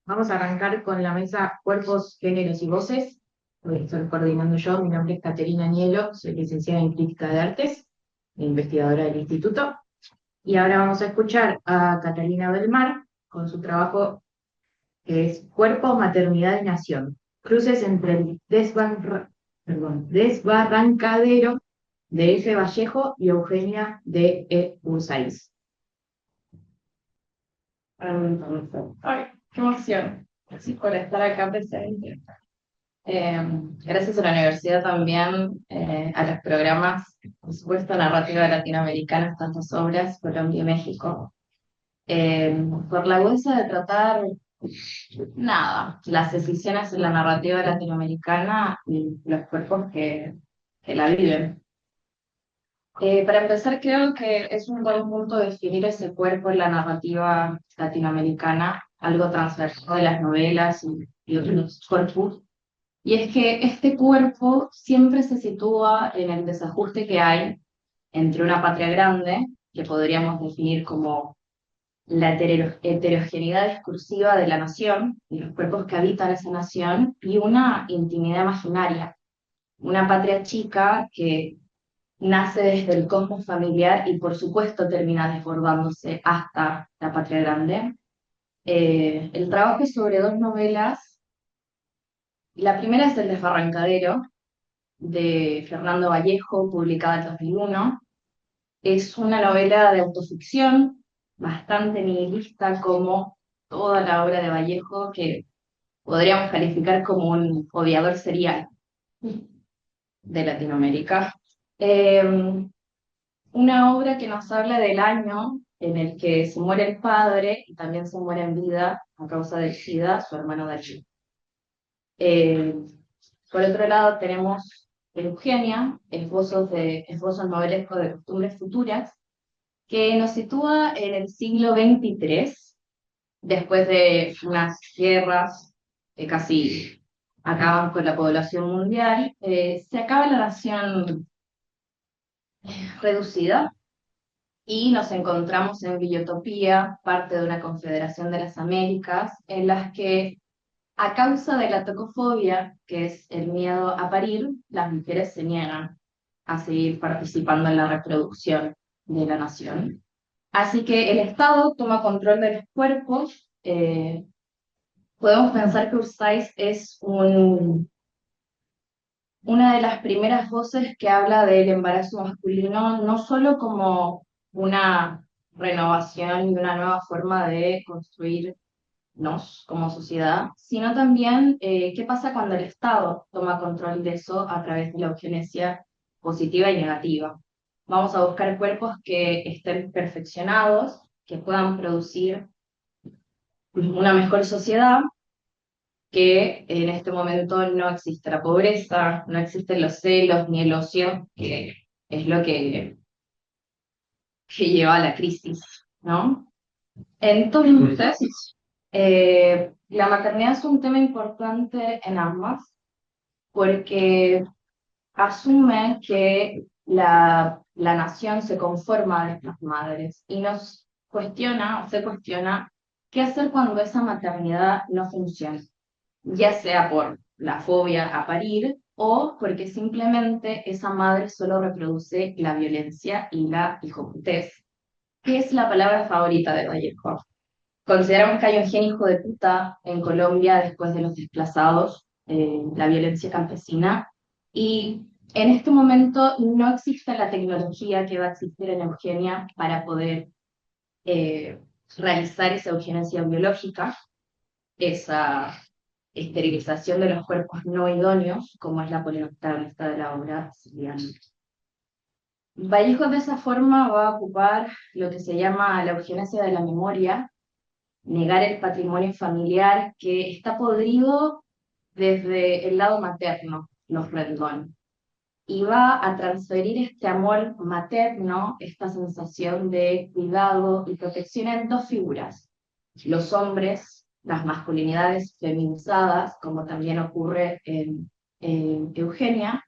Vamos a arrancar con la mesa Cuerpos, Géneros y Voces. Voy a estar coordinando yo. Mi nombre es Caterina Nielo, soy licenciada en Crítica de Artes e investigadora del Instituto. Y ahora vamos a escuchar a Catalina Belmar con su trabajo que es Cuerpo, Maternidad y Nación. Cruces entre el desbarrancadero de F. Vallejo y Eugenia de E. Ursáiz. Ay, qué emoción. Gracias por estar acá presente. Eh, Gracias a la universidad también, a los programas, por supuesto, Narrativa Latinoamericana, tantas obras, Colombia y México, por la bolsa de tratar, nada, las decisiones en la narrativa latinoamericana y los cuerpos que la viven. Para empezar, creo que es un buen punto definir ese cuerpo en la narrativa latinoamericana, algo transversal de las novelas y otros corpus, y es que este cuerpo siempre se sitúa en el desajuste que hay entre una patria grande, que podríamos definir como la heterogeneidad discursiva de la nación y los cuerpos que habitan esa nación, y una intimidad imaginaria, una patria chica que nace desde el cosmos familiar y por supuesto termina desbordándose hasta la patria grande. El trabajo es sobre dos novelas. La primera es El desbarrancadero, de Fernando Vallejo, publicada en 2001. Es una novela de autoficción, bastante nihilista, como toda la obra de Vallejo, que podríamos calificar como un odiador serial de Latinoamérica. Una obra que nos habla del año en el que se muere el padre y también se muere en vida a causa del SIDA su hermano Darío. Eh, por otro lado tenemos Eugenia, esbozos novelescos de costumbres futuras, que nos sitúa en el siglo XXIII, después de unas guerras que casi acaban con la población mundial. Se acaba la nación reducida y nos encontramos en Villotopía, parte de una confederación de las Américas, en las que, a causa de la tocofobia, que es el miedo a parir, las mujeres se niegan a seguir participando en la reproducción de la nación. Así que el Estado toma control de los cuerpos. Podemos pensar que Ursáis es una de las primeras voces que habla del embarazo masculino, no solo como una renovación y una nueva forma de construirnos como sociedad, sino también qué pasa cuando el Estado toma control de eso a través de la eugenesia positiva y negativa. Vamos a buscar cuerpos que estén perfeccionados, que puedan producir una mejor sociedad, que en este momento no existe la pobreza, no existen los celos ni el ocio, que es lo que lleva a la crisis, ¿no? Entonces, la maternidad es un tema importante en ambas, porque asume que la nación se conforma de estas madres y nos cuestiona, o se cuestiona, qué hacer cuando esa maternidad no funciona, ya sea por la fobia a parir o porque simplemente esa madre solo reproduce la violencia y la hijoputez, que es la palabra favorita de Vallejo. Consideramos que hay un gen hijo de puta en Colombia después de los desplazados, la violencia campesina, y en este momento no existe la tecnología que va a existir en Eugenia para poder eh, realizar esa eugenesia biológica, esa esterilización de los cuerpos no idóneos, como es la polioctavista de la obra siciliana. Vallejo de esa forma va a ocupar lo que se llama la eugenesia de la memoria, negar el patrimonio familiar que está podrido desde el lado materno, los Rendón, y va a transferir este amor materno, esta sensación de cuidado y protección en dos figuras: los hombres, las masculinidades feminizadas, como también ocurre en Eugenia,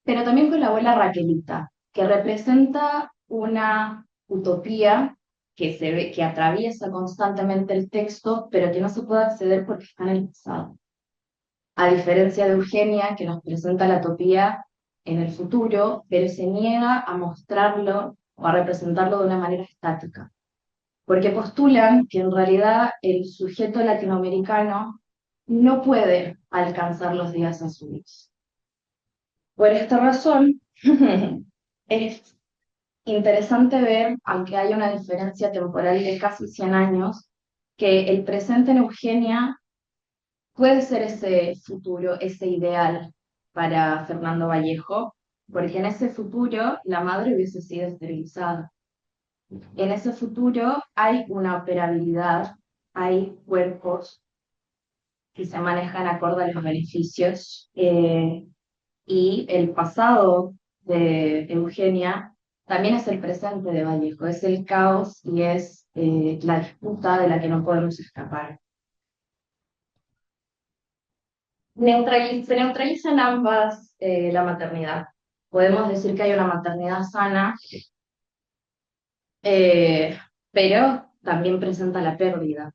pero también con la abuela Raquelita, que representa una utopía que se ve, que atraviesa constantemente el texto, pero que no se puede acceder porque está en el pasado. A diferencia de Eugenia, que nos presenta la utopía en el futuro, pero se niega a mostrarlo o a representarlo de una manera estática, porque postulan que en realidad el sujeto latinoamericano no puede alcanzar los días azules. Por esta razón, es interesante ver, aunque haya una diferencia temporal de casi 100 años, que el presente en Eugenia puede ser ese futuro, ese ideal para Fernando Vallejo, porque en ese futuro la madre hubiese sido esterilizada. En ese futuro hay una operabilidad, hay cuerpos que se manejan acorde a los beneficios, y el pasado de Eugenia también es el presente de Vallejo, es el caos y es la disputa de la que no podemos escapar. Se neutralizan ambas la maternidad. Podemos decir que hay una maternidad sana, pero también presenta la pérdida.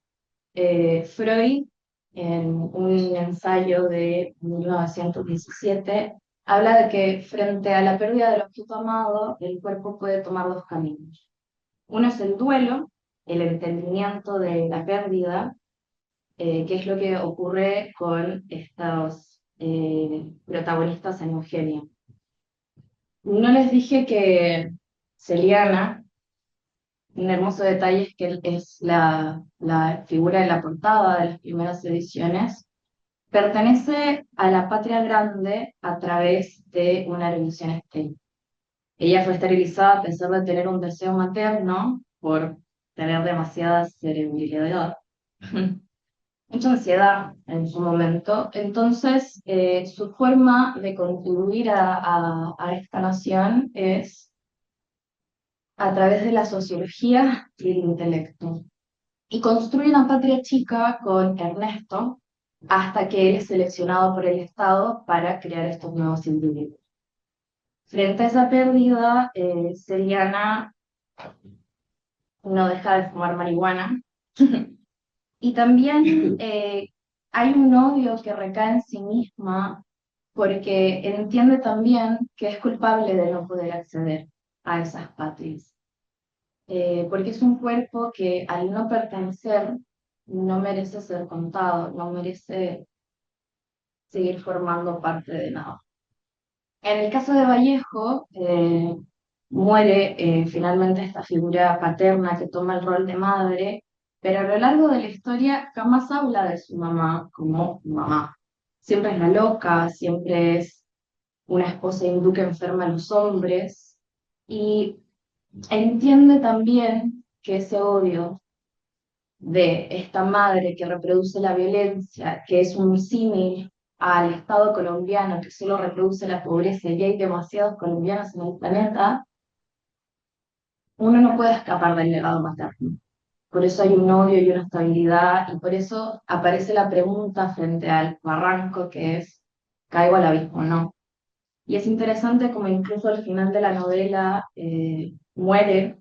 Freud, en un ensayo de 1917, habla de que frente a la pérdida del objeto amado, el cuerpo puede tomar dos caminos. Uno es el duelo, el entendimiento de la pérdida, que es lo que ocurre con estos protagonistas en Eugenia. No les dije que Celiana, un hermoso detalle es que es la figura de la portada de las primeras ediciones, pertenece a la patria grande a través de una revisión estéril. Ella fue esterilizada a pesar de tener un deseo materno por tener demasiada cerebralidad, mucha ansiedad en su momento. Entonces, su forma de contribuir a esta nación es a través de la sociología y el intelecto. Y construye una patria chica con Ernesto hasta que él es seleccionado por el Estado para crear estos nuevos individuos. Frente a esa pérdida, Celiana no deja de fumar marihuana. Y también hay un odio que recae en sí misma porque entiende también que es culpable de no poder acceder a esas patrias. Porque es un cuerpo que al no pertenecer no merece ser contado, no merece seguir formando parte de nada. En el caso de Vallejo, muere finalmente esta figura paterna que toma el rol de madre, pero a lo largo de la historia jamás habla de su mamá como mamá. Siempre es la loca, siempre es una esposa hindú que enferma a los hombres, y entiende también que ese odio de esta madre que reproduce la violencia, que es un símil al Estado colombiano que solo reproduce la pobreza y hay demasiados colombianos en el planeta, uno no puede escapar del legado materno. Por eso hay un odio y una estabilidad, y por eso aparece la pregunta frente al barranco que es, ¿caigo al abismo o no? Y es interesante como incluso al final de la novela muere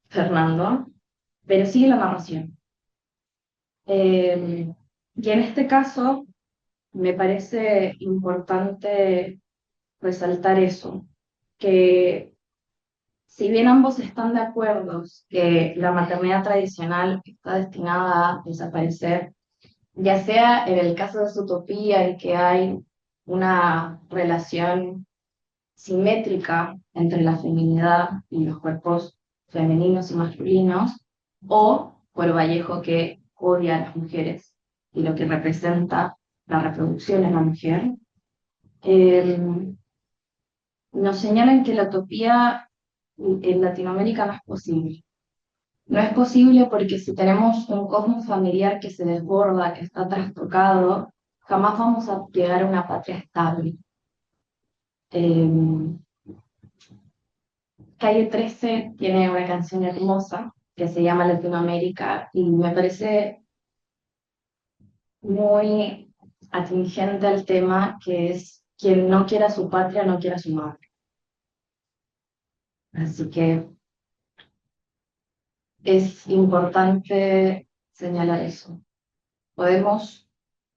Fernando, pero sigue la narración. Y en este caso me parece importante resaltar eso, que si bien ambos están de acuerdo que la maternidad tradicional está destinada a desaparecer, ya sea en el caso de Zootopia, en que hay una relación simétrica entre la feminidad y los cuerpos femeninos y masculinos, o por Vallejo que odia a las mujeres y lo que representa la reproducción en la mujer, eh, nos señalan que la utopía en Latinoamérica no es posible. No es posible porque si tenemos un cosmos familiar que se desborda, que está trastocado, jamás vamos a llegar a una patria estable. Calle 13 tiene una canción hermosa que se llama Latinoamérica y me parece muy atingente al tema, que es quien no quiera su patria no quiera su madre. Así que es importante señalar eso. Podemos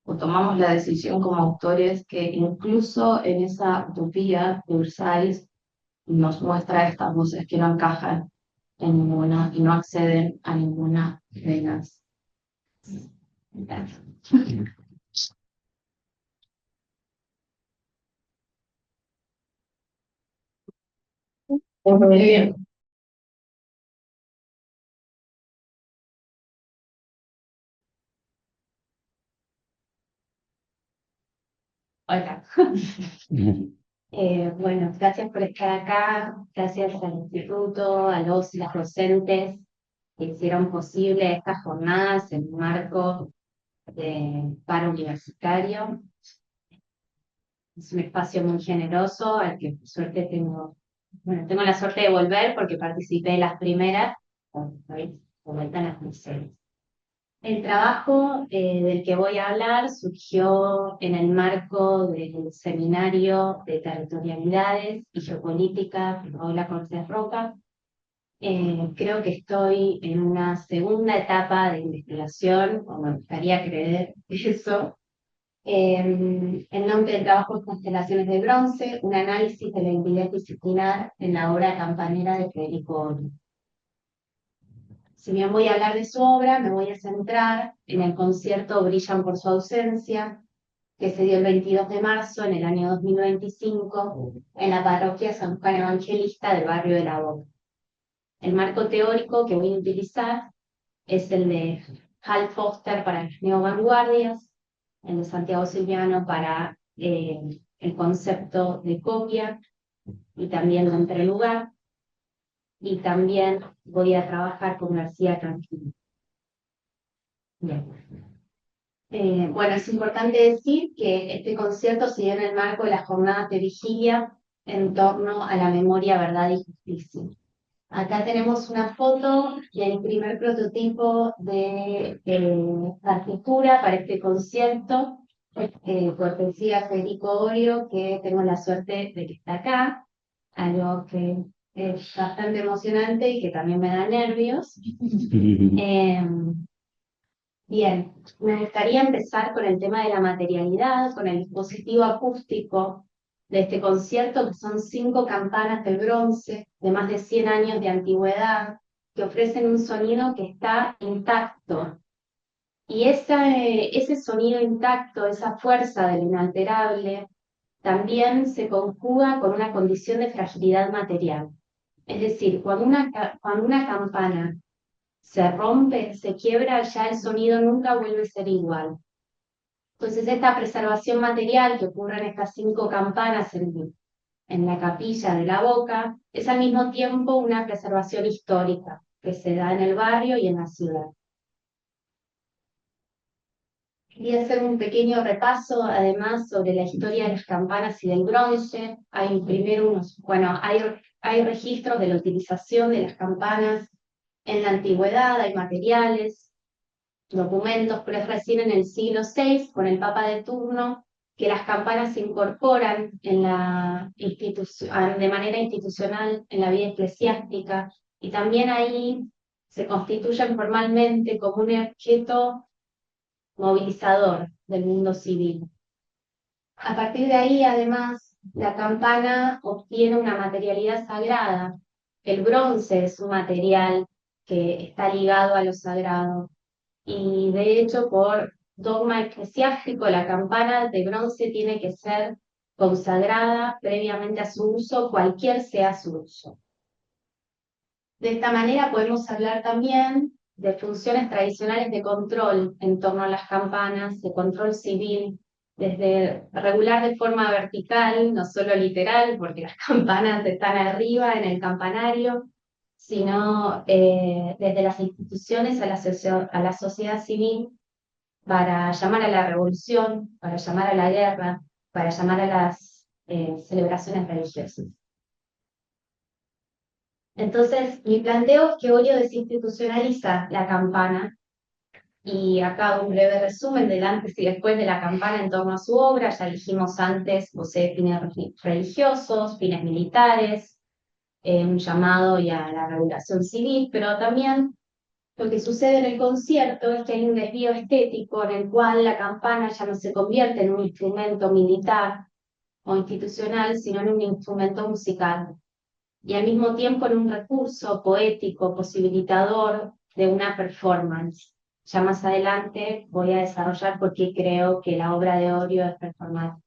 o tomamos la decisión como autores que incluso en esa utopía de Versailles nos muestra estas voces que no encajan en ninguna y no acceden a ninguna de las. Muy bien. Hola. Bueno, gracias por estar acá, gracias al instituto, a los y las docentes que hicieron posible estas jornadas en un marco de paro universitario. Es un espacio muy generoso al que por suerte tengo la suerte de volver porque participé de las primeras, estoy de vuelta en las terceras. El trabajo del que voy a hablar surgió en el marco del seminario de territorialidades y geopolítica de Paola Cortés Roca. Creo que estoy en una segunda etapa de investigación, o me gustaría creer eso. El nombre del trabajo es Constelaciones de Bronce, un análisis de la identidad disciplinar en la obra campanera de Federico Ori. Si bien voy a hablar de su obra, me voy a centrar en el concierto Brillan por su ausencia, que se dio el 22 de marzo en el año 2025 en la parroquia San Juan Evangelista del barrio de La Boca. El marco teórico que voy a utilizar es el de Hal Foster para las neovanguardias, el de Santiago Silviano para el concepto de copia y también de entrelugar, y también voy a trabajar con García Tranquilo. Bien. Bueno, es importante decir que este concierto se dio en el marco de las jornadas de vigilia en torno a la memoria, verdad y justicia. Acá tenemos una foto del primer prototipo de partitura para este concierto, cortesía Federico Orio, que tengo la suerte de que está acá, algo que es bastante emocionante y que también me da nervios. Bien, me gustaría empezar con el tema de la materialidad, con el dispositivo acústico de este concierto, que son 5 campanas de bronce de más de 100 años de antigüedad, que ofrecen un sonido que está intacto. Y ese sonido intacto, esa fuerza del inalterable, también se conjuga con una condición de fragilidad material. Es decir, cuando una campana se rompe, se quiebra, ya el sonido nunca vuelve a ser igual. Entonces, esta preservación material que ocurre en estas 5 campanas en la capilla de La Boca es al mismo tiempo una preservación histórica que se da en el barrio y en la ciudad. Quería hacer un pequeño repaso, además, sobre la historia de las campanas y del bronce. Hay primero hay registros de la utilización de las campanas en la antigüedad, hay materiales, documentos, pero es recién en el siglo VI, con el Papa de turno, que las campanas se incorporan en de manera institucional en la vida eclesiástica, y también ahí se constituyen formalmente como un objeto movilizador del mundo civil. A partir de ahí, además, la campana obtiene una materialidad sagrada. El bronce es un material que está ligado a lo sagrado. Y de hecho, por dogma eclesiástico, la campana de bronce tiene que ser consagrada previamente a su uso, cualquier sea su uso. De esta manera podemos hablar también de funciones tradicionales de control en torno a las campanas, de control civil, desde regular de forma vertical, no solo literal, porque las campanas están arriba en el campanario, sino desde las instituciones a la sociedad civil, para llamar a la revolución, para llamar a la guerra, para llamar a las celebraciones religiosas. Entonces, mi planteo es que Orio desinstitucionaliza la campana, y acá un breve resumen del antes y después de la campana en torno a su obra. Ya dijimos antes, posee fines religiosos, fines militares, un llamado y a la regulación civil, pero también Lo que sucede en el concierto es que hay un desvío estético en el cual la campana ya no se convierte en un instrumento militar o institucional, sino en un instrumento musical, y al mismo tiempo en un recurso poético posibilitador de una performance. Ya más adelante voy a desarrollar por qué creo que la obra de Orio es performática.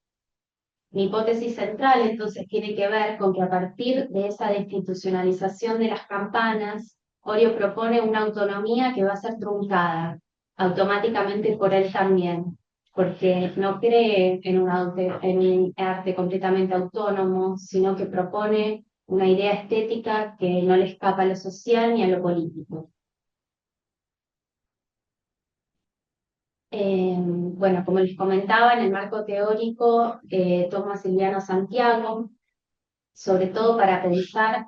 Mi hipótesis central entonces tiene que ver con que a partir de esa desinstitucionalización de las campanas, Orio propone una autonomía que va a ser truncada automáticamente por él también, porque no cree en un arte completamente autónomo, sino que propone una idea estética que no le escapa a lo social ni a lo político. Bueno, como les comentaba, en el marco teórico tomo a Silviano Santiago, sobre todo para pensar,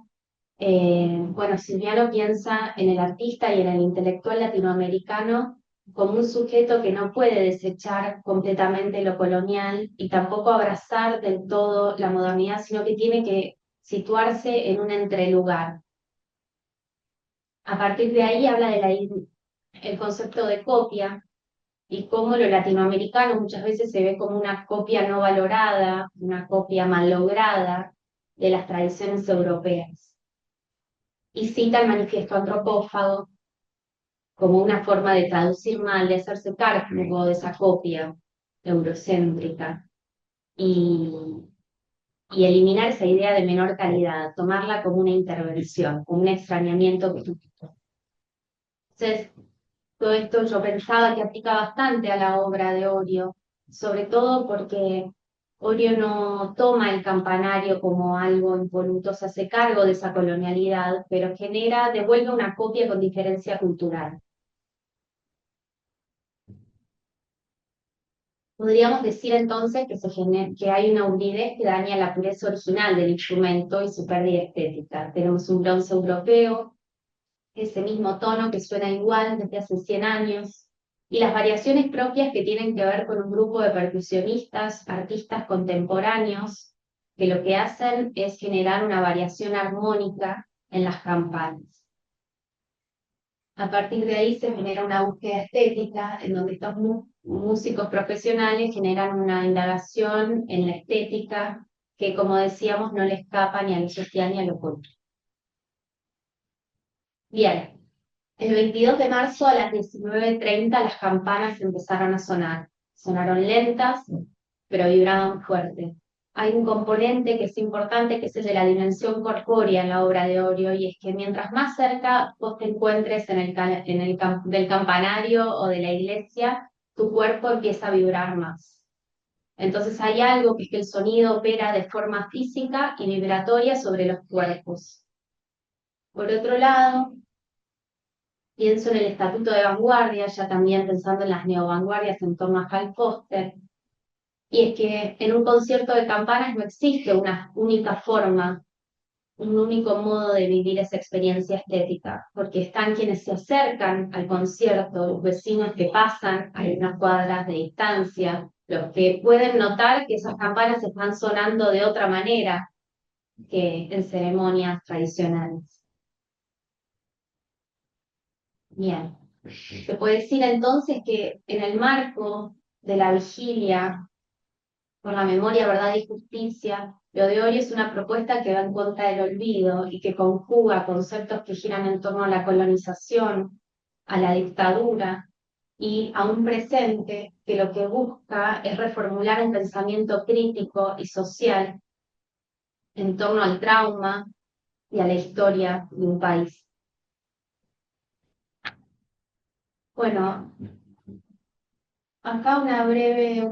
bueno, Silviano piensa en el artista y en el intelectual latinoamericano como un sujeto que no puede desechar completamente lo colonial y tampoco abrazar del todo la modernidad, sino que tiene que situarse en un entrelugar. A partir de ahí habla de el concepto de copia y cómo lo latinoamericano muchas veces se ve como una copia no valorada, una copia mal lograda de las tradiciones europeas. Y cita el manifiesto antropófago como una forma de traducir mal, de hacerse cargo de esa copia eurocéntrica y, y eliminar esa idea de menor calidad, tomarla como una intervención, como un extrañamiento crítico. Entonces, todo esto yo pensaba que aplica bastante a la obra de Orio, sobre todo porque Orio no toma el campanario como algo impoluto, se hace cargo de esa colonialidad, pero devuelve una copia con diferencia cultural. Podríamos decir entonces que hay una uridez que daña la pureza original del instrumento y su pérdida estética. Tenemos un bronce europeo, ese mismo tono que suena igual desde hace 100 años, y las variaciones propias que tienen que ver con un grupo de percusionistas, artistas contemporáneos, que lo que hacen es generar una variación armónica en las campanas. A partir de ahí se genera una búsqueda estética en donde estos músicos profesionales generan una indagación en la estética que, como decíamos, no le escapa ni a lo social ni a lo político. Bien, el 22 de marzo a las 19:30 las campanas empezaron a sonar. Sonaron lentas, pero vibraban fuerte. Hay un componente que es importante, que es el de la dimensión corpórea en la obra de Orio, y es que mientras más cerca vos te encuentres del campanario o de la iglesia, tu cuerpo empieza a vibrar más. Entonces hay algo que es que el sonido opera de forma física y vibratoria sobre los cuerpos. Por otro lado, pienso en el estatuto de vanguardia, ya también pensando en las neovanguardias en torno a Hal Foster, y es que en un concierto de campanas no existe una única forma, un único modo de vivir esa experiencia estética, porque están quienes se acercan al concierto, los vecinos que pasan a unas cuadras de distancia, los que pueden notar que esas campanas están sonando de otra manera que en ceremonias tradicionales. Bien, se puede decir entonces que en el marco de la vigilia por la memoria, verdad y justicia, lo de hoy es una propuesta que va en contra del olvido y que conjuga conceptos que giran en torno a la colonización, a la dictadura y a un presente que lo que busca es reformular un pensamiento crítico y social en torno al trauma y a la historia de un país. Bueno, acá un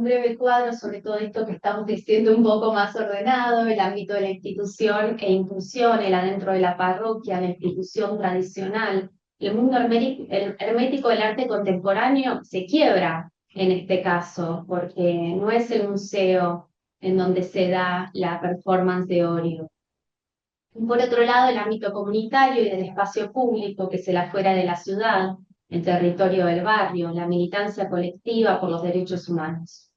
breve cuadro sobre todo esto que estamos diciendo un poco más ordenado, el ámbito de la institución e inclusión, el adentro de la parroquia, la institución tradicional. El mundo hermético del arte contemporáneo se quiebra en este caso, porque no es el museo en donde se da la performance de Orio. Por otro lado, el ámbito comunitario y del espacio público, que es el afuera de la ciudad, el territorio del barrio, la militancia colectiva por los derechos humanos.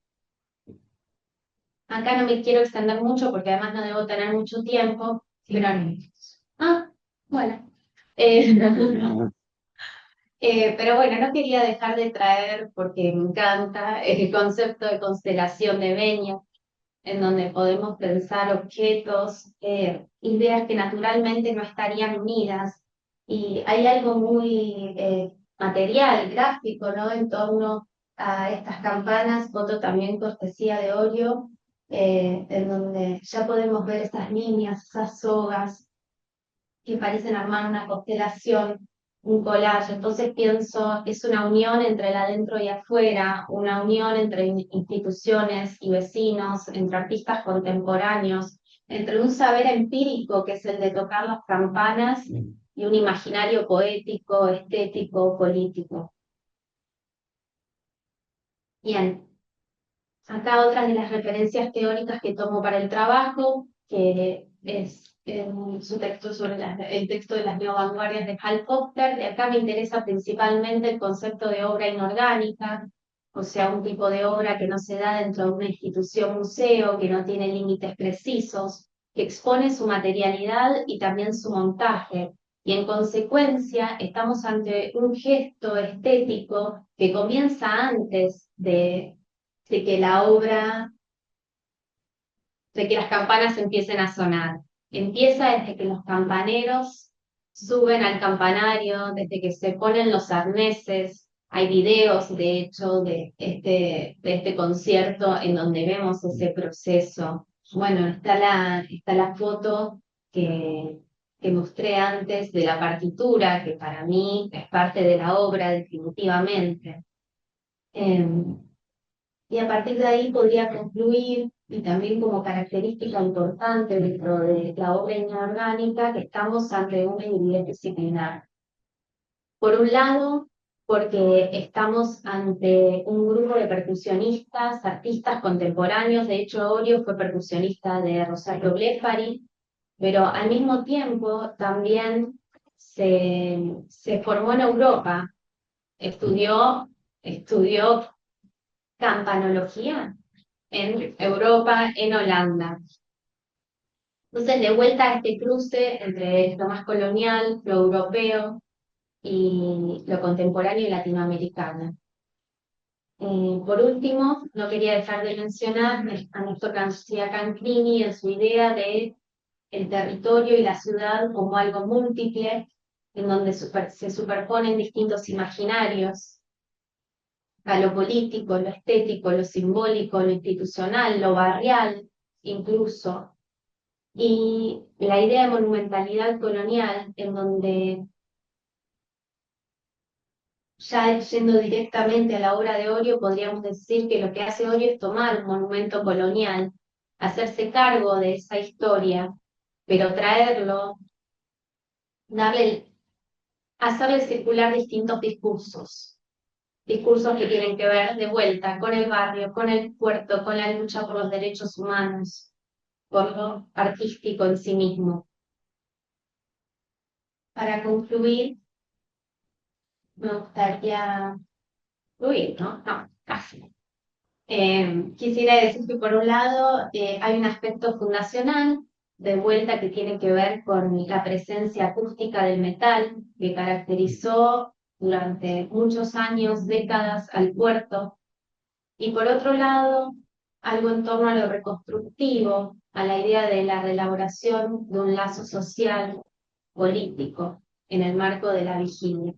Acá no me quiero extender mucho porque además no debo tener mucho tiempo. Minutos. Bueno. Pero bueno, no quería dejar de traer, porque me encanta, el concepto de constelación de Benioff, en donde podemos pensar objetos, ideas que naturalmente no estarían unidas. Y hay algo muy material, gráfico, ¿no? En torno a estas campanas, foto también cortesía de Orio, en donde ya podemos ver esas líneas, esas sogas que parecen armar una constelación, un collage. Entonces pienso, es una unión entre el adentro y afuera, una unión entre instituciones y vecinos, entre artistas contemporáneos, entre un saber empírico que es el de tocar las campanas y un imaginario poético, estético, político. Bien, acá otra de las referencias teóricas que tomo para el trabajo, que es su texto sobre el texto de las neovanguardias de Hal Popper. De acá me interesa principalmente el concepto de obra inorgánica, o sea, un tipo de obra que no se da dentro de una institución museo, que no tiene límites precisos, que expone su materialidad y también su montaje. Y en consecuencia estamos ante un gesto estético que comienza antes de que la obra, de que las campanas empiecen a sonar. Empieza desde que los campaneros suben al campanario, desde que se ponen los arneses. Hay videos, de hecho, de este concierto en donde vemos ese proceso. Bueno, está la foto que mostré antes de la partitura, que para mí es parte de la obra definitivamente. Y a partir de ahí podría concluir, y también como característica importante dentro de la obra inorgánica, que estamos ante una hibridez disciplinar. Por un lado, porque estamos ante un grupo de percusionistas, artistas contemporáneos. De hecho, Orio fue percusionista de Rosario Blefari, pero al mismo tiempo también se formó en Europa, estudió campanología en Europa, en Holanda. Entonces, de vuelta a este cruce entre lo más colonial, lo europeo y lo contemporáneo y latinoamericano. Por último, no quería dejar de mencionar a Néstor García Canclini en su idea de el territorio y la ciudad como algo múltiple, en donde se superponen distintos imaginarios, a lo político, lo estético, lo simbólico, lo institucional, lo barrial, incluso. Y la idea de monumentalidad colonial, en donde, ya yendo directamente a la obra de Orio, podríamos decir que lo que hace Orio es tomar un monumento colonial, hacerse cargo de esa historia, pero traerlo, darle, hacerle circular distintos discursos que tienen que ver de vuelta con el barrio, con el puerto, con la lucha por los derechos humanos, por lo artístico en sí mismo. Para concluir, me gustaría... Uy, no, no, casi. Quisiera decir que por un lado hay un aspecto fundacional, de vuelta, que tiene que ver con la presencia acústica del metal, que caracterizó durante muchos años, décadas, al puerto. Y por otro lado, algo en torno a lo reconstructivo, a la idea de la reelaboración de un lazo social, político, en el marco de la vigilia.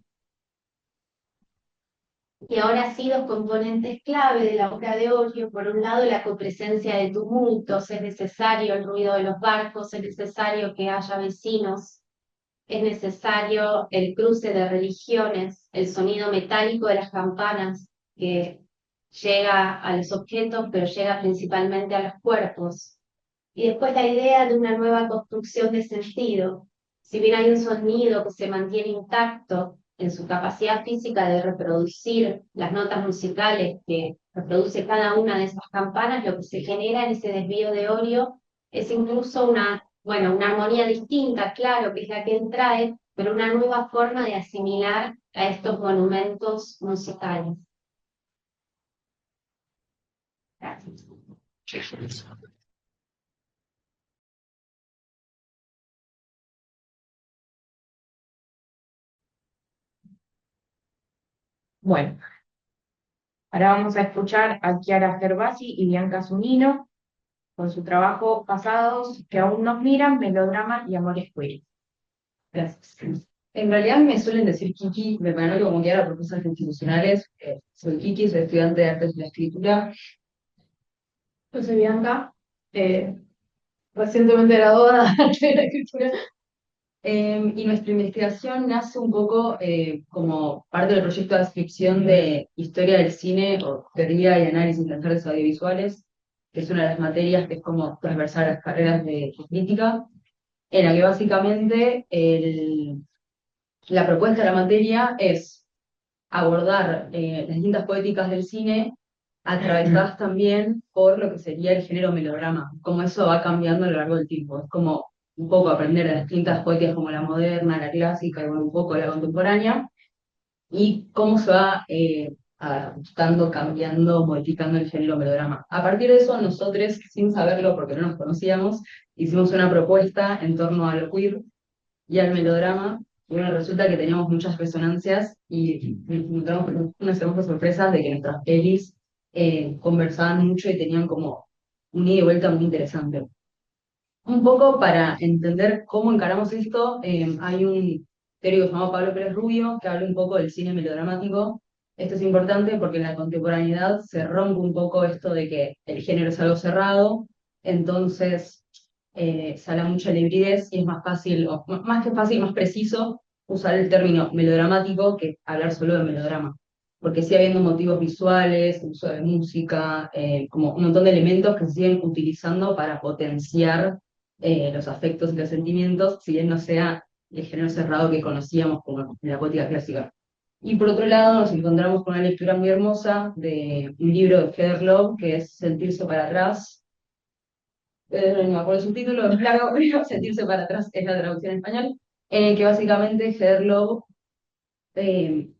Y ahora sí, dos componentes clave de la obra de Orio: por un lado, la copresencia de tumultos. Es necesario el ruido de los barcos, es necesario que haya vecinos, es necesario el cruce de religiones, el sonido metálico de las campanas que llega a los objetos, pero llega principalmente a los cuerpos. Y después la idea de una nueva construcción de sentido. Si bien hay un sonido que se mantiene intacto en su capacidad física de reproducir las notas musicales que reproduce cada una de esas campanas, lo que se genera en ese desvío de Orio es incluso una armonía distinta, claro, que es la que él trae, pero una nueva forma de asimilar a estos monumentos musicales. Gracias. Bueno, ahora vamos a escuchar a Chiara Gervasi y Bianca Zunino con su trabajo Pasados que aún nos miran, melodrama y amores queer. Gracias. En realidad me suelen decir Kiki, me van como guiar a propuestas institucionales. Soy Kiki, soy estudiante de Artes de la Escritura. Yo soy Bianca, recientemente graduada de Arte de la Escritura. Y nuestra investigación nace un poco como parte del proyecto de adscripción de Historia del Cine o Teoría y Análisis de las Artes Audiovisuales, que es una de las materias que es como transversal a las carreras de crítica, en la que básicamente la propuesta de la materia es abordar las distintas poéticas del cine atravesadas también por lo que sería el género melodrama, cómo eso va cambiando a lo largo del tiempo. Es como un poco aprender de las distintas poéticas como la moderna, la clásica y bueno, un poco la contemporánea, y cómo se va adaptando, cambiando, modificando el género melodrama. A partir de eso, nosotros, sin saberlo porque no nos conocíamos, hicimos una propuesta en torno a lo queer y al melodrama. Y bueno, resulta que teníamos muchas resonancias y nos encontramos con unas hermosas sorpresas de que nuestras pelis conversaban mucho y tenían como un ida y vuelta muy interesante. Un poco para entender cómo encaramos esto, hay un teórico llamado Pablo Pérez Rubio que habla un poco del cine melodramático. Esto es importante porque en la contemporaneidad se rompe un poco esto de que el género es algo cerrado, entonces se habla mucho de hibridez y es más fácil, o más que fácil, más preciso usar el término melodramático que hablar solo de melodrama. Porque sigue habiendo motivos visuales, uso de música, como un montón de elementos que se siguen utilizando para potenciar los afectos y los sentimientos, si bien no sea el género cerrado que conocíamos como en la poética clásica. Y por otro lado, nos encontramos con una lectura muy hermosa de un libro de Heather Love, que es Sentirse para atrás. No me acuerdo el subtítulo, es largo, pero Sentirse para atrás es la traducción en español, en el que básicamente Heather Love,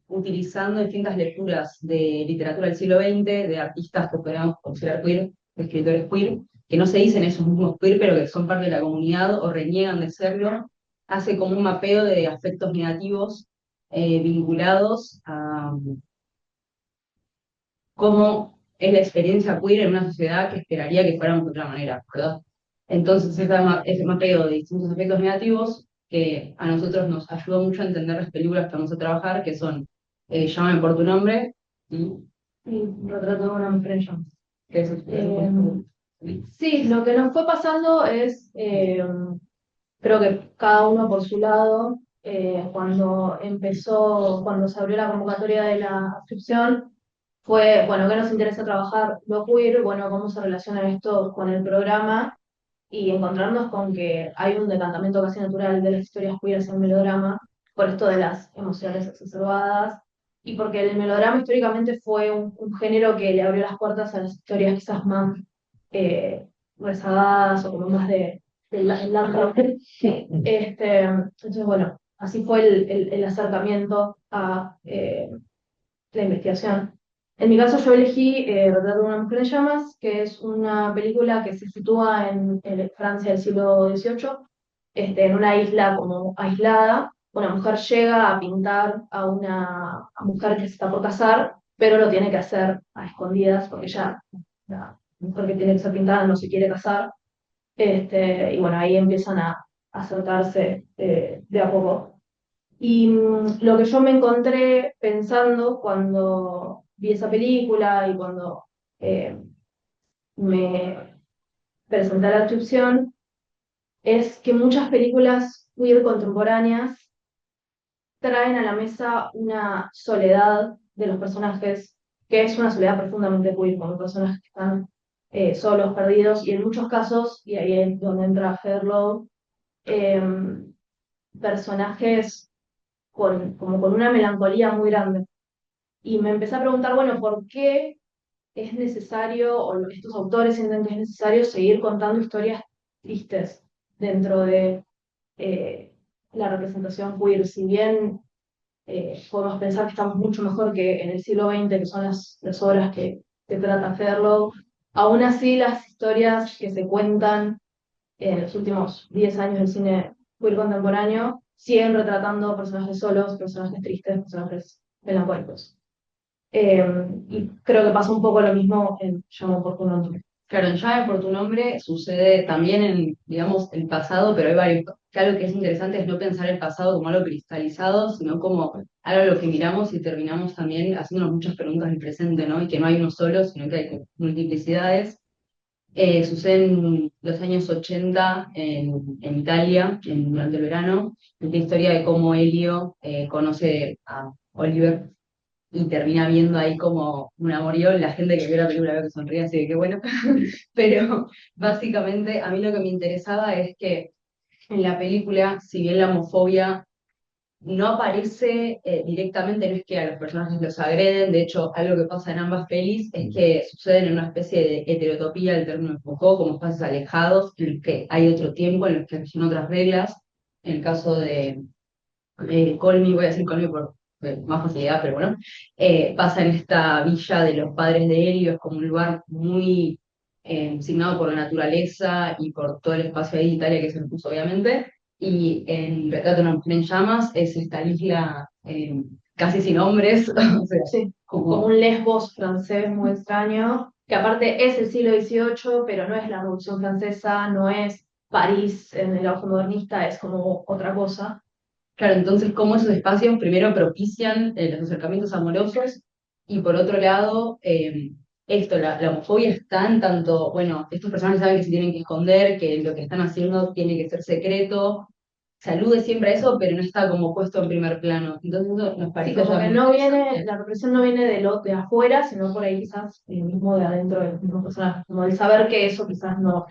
utilizando distintas lecturas de literatura del siglo XX, de artistas que podríamos considerar queer, de escritores queer, que no se dicen esos mismos queer, pero que son parte de la comunidad o reniegan de serlo, hace como un mapeo de aspectos negativos vinculados a cómo es la experiencia queer en una sociedad que esperaría que fuéramos de otra manera, ¿verdad? Entonces, ese mapeo de distintos aspectos negativos que a nosotros nos ayudó mucho a entender las películas que vamos a trabajar, que son Llámame por tu nombre y Retrato de una mujer en llamas. que es Sí, lo que nos fue pasando es, creo que cada uno por su lado, cuando se abrió la convocatoria de la inscripción, fue, bueno, ¿qué nos interesa trabajar? Lo queer, bueno, cómo se relaciona esto con el programa y encontrarnos con que hay un decantamiento casi natural de las historias queer hacia el melodrama, por esto de las emociones exacerbadas, y porque el melodrama históricamente fue un género que le abrió las puertas a las historias quizás más rezagadas o como más de la entonces, bueno, así fue el acercamiento a la investigación. En mi caso yo elegí Retrato de una mujer en llamas, que es una película que se sitúa en Francia del siglo XVIII, en una isla como aislada. Una mujer llega a pintar a una mujer que se está por casar, pero lo tiene que hacer a escondidas porque ya la mujer que tiene que ser pintada no se quiere casar. Y bueno, ahí empiezan a acercarse de a poco. Y lo que yo me encontré pensando cuando vi esa película y cuando eh, me presenté a la inscripción es que muchas películas queer contemporáneas traen a la mesa una soledad de los personajes, que es una soledad profundamente queer, con personajes que están solos, perdidos, y en muchos casos, y ahí es donde entra Herlow, personajes como con una melancolía muy grande. Y me empecé a preguntar, bueno, ¿por qué es necesario, o estos autores sienten que es necesario seguir contando historias tristes dentro de la representación queer? Si bien podemos pensar que estamos mucho mejor que en el siglo XX, que son las obras que trata Herlow, aún así las historias que se cuentan en los últimos 10 años del cine queer contemporáneo siguen retratando personajes solos, personajes tristes, personajes melancólicos. Y creo que pasa un poco lo mismo en Llamo por tu nombre. Claro, en Llame por tu nombre sucede también en, digamos, el pasado, pero hay varios. Que algo que es interesante es no pensar el pasado como algo cristalizado, sino como algo a lo que miramos y terminamos también haciéndonos muchas preguntas del presente, ¿no? Y que no hay uno solo, sino que hay multiplicidades. Sucede en los años 80 en Italia, durante el verano. Es la historia de cómo Elio conoce a Oliver y termina viendo ahí como un amorío. La gente que vio la película ve que sonríe, así que qué bueno. Pero básicamente a mí lo que me interesaba es que en la película, si bien la homofobia no aparece directamente, no es que a los personajes los agreden, de hecho, algo que pasa en ambas pelis es que suceden en una especie de heterotopía, el término de Foucault, como espacios alejados, en los que hay otro tiempo, en los que son otras reglas. En el caso de Call Me, voy a decir Call Me por más facilidad, pero bueno, pasa en esta villa de los padres de Helio, es como un lugar muy signado por la naturaleza y por todo el espacio ahí de Italia que se le puso, obviamente. Y en Retrato de una mujer en llamas es esta isla casi sin hombres, o sea, Sí, como como, un Lesbos francés muy extraño, que aparte es el siglo XVIII, pero no es la Revolución Francesa, no es París en el auge modernista, es como otra cosa. claro, entonces cómo esos espacios primero propician los acercamientos amorosos y por otro lado, esto, la homofobia está en tanto, bueno, estos personajes saben que se tienen que esconder, que lo que están haciendo tiene que ser secreto, se alude siempre a eso, pero no está como puesto en primer plano. Entonces eso nos Sí, parece como ya que muy no viene, interesante. la represión no viene de afuera, sino por ahí quizás mismo de adentro del mismo personaje, como el saber que eso quizás no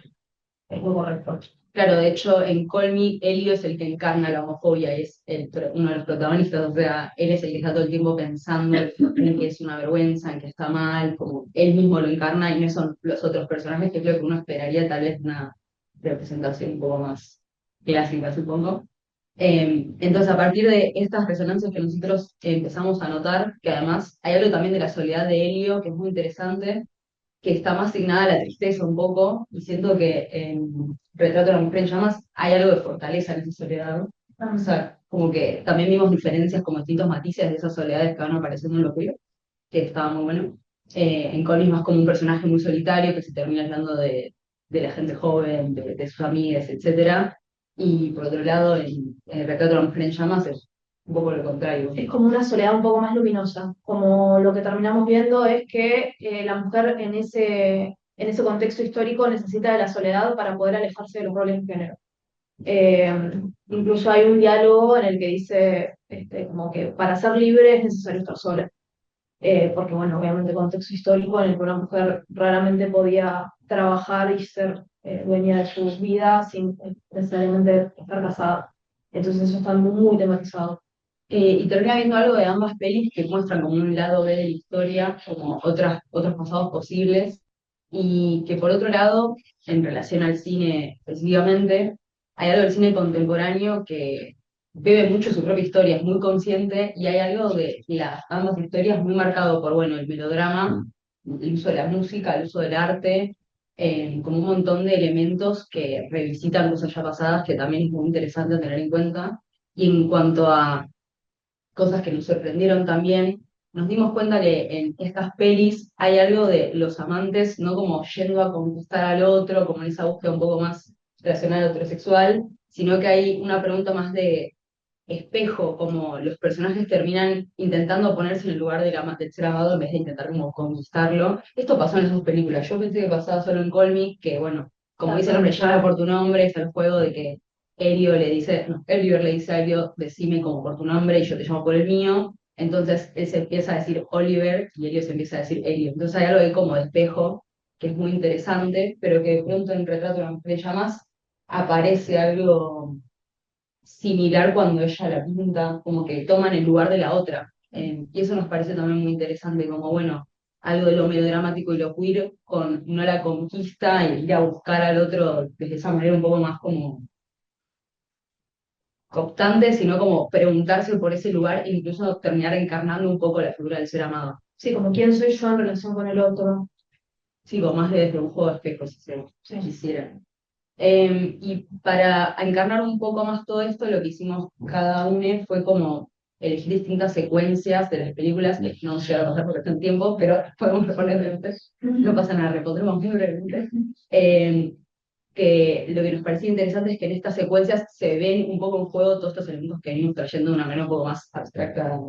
es lo correcto. Claro, de hecho, en Call Me, Elio es el que encarna la homofobia, es uno de los protagonistas, o sea, él es el que está todo el tiempo pensando en que es una vergüenza, en que está mal, como él mismo lo encarna y no son los otros personajes que creo que uno esperaría tal vez una representación un poco más clásica, supongo. Entonces, a partir de estas resonancias que nosotros empezamos a notar, que además hay algo también de la soledad de Elio que es muy interesante, que está más asignada a la tristeza un poco, y siento que en Retrato de la mujer en llamas hay algo de fortaleza en esa soledad. O sea, como que también vimos diferencias como distintos matices de esas soledades que van apareciendo en lo queer, que estaba muy bueno. En Colin más como un personaje muy solitario que se termina hablando de la gente joven, de sus amigas, etcétera. Y por otro lado, en el Retrato de la mujer en llamas es un poco lo contrario. Es como una soledad un poco más luminosa, como lo que terminamos viendo es que la mujer en ese contexto histórico necesita de la soledad para poder alejarse de los roles de género. Incluso hay un diálogo en el que dice como que para ser libre es necesario estar sola. Porque bueno, obviamente contexto histórico en el que una mujer raramente podía trabajar y ser dueña de su vida sin necesariamente estar casada. Entonces eso está muy tematizado. Y termina viendo algo de ambas pelis que muestran como un lado B de la historia, como otros pasados posibles, y que por otro lado, en relación al cine específicamente, hay algo del cine contemporáneo que bebe mucho su propia historia, es muy consciente, y hay algo de las ambas historias muy marcado por, bueno, el melodrama, el uso de la música, el uso del arte, como un montón de elementos que revisitan cosas ya pasadas, que también es muy interesante tener en cuenta. Y en cuanto a cosas que nos sorprendieron también, nos dimos cuenta que en estas pelis hay algo de los amantes, no como yendo a conquistar al otro, como en esa búsqueda un poco más relacionada heterosexual, sino que hay una pregunta más de espejo, como los personajes terminan intentando ponerse en el lugar del ser amado en vez de intentar como conquistarlo. Esto pasó en esas películas. Yo pensé que pasaba solo en Call Me, que bueno, como dice el nombre, llama por tu nombre, está el juego de que Elio le dice, no, Elio le dice a Elio, decime como por tu nombre y yo te llamo por el mío. Entonces él se empieza a decir Oliver y Elio se empieza a decir Elio. Entonces hay algo ahí como de espejo que es muy interesante, pero que de pronto en Retrato de una mujer en llamas aparece algo similar cuando ella la pinta, como que toman el lugar de la otra. Y eso nos parece también muy interesante, como bueno, algo de lo melodramático y lo queer con no la conquista y ir a buscar al otro de esa manera un poco más como cooptante, sino como preguntarse por ese lugar e incluso terminar encarnando un poco la figura del ser amado. Sí, como quién soy yo en relación con el otro. Sí, como más desde un juego de espejos, si se Sí. quisiera. Y para encarnar un poco más todo esto, lo que hicimos cada uno fue como elegir distintas secuencias de las películas, que no se va a pasar por este tiempo, pero podemos reponer brevemente, no pasa nada, repondremos muy brevemente. Que lo que nos parecía interesante es que en estas secuencias se ven un poco en juego todos estos elementos que venimos trayendo de una manera un poco más abstracta,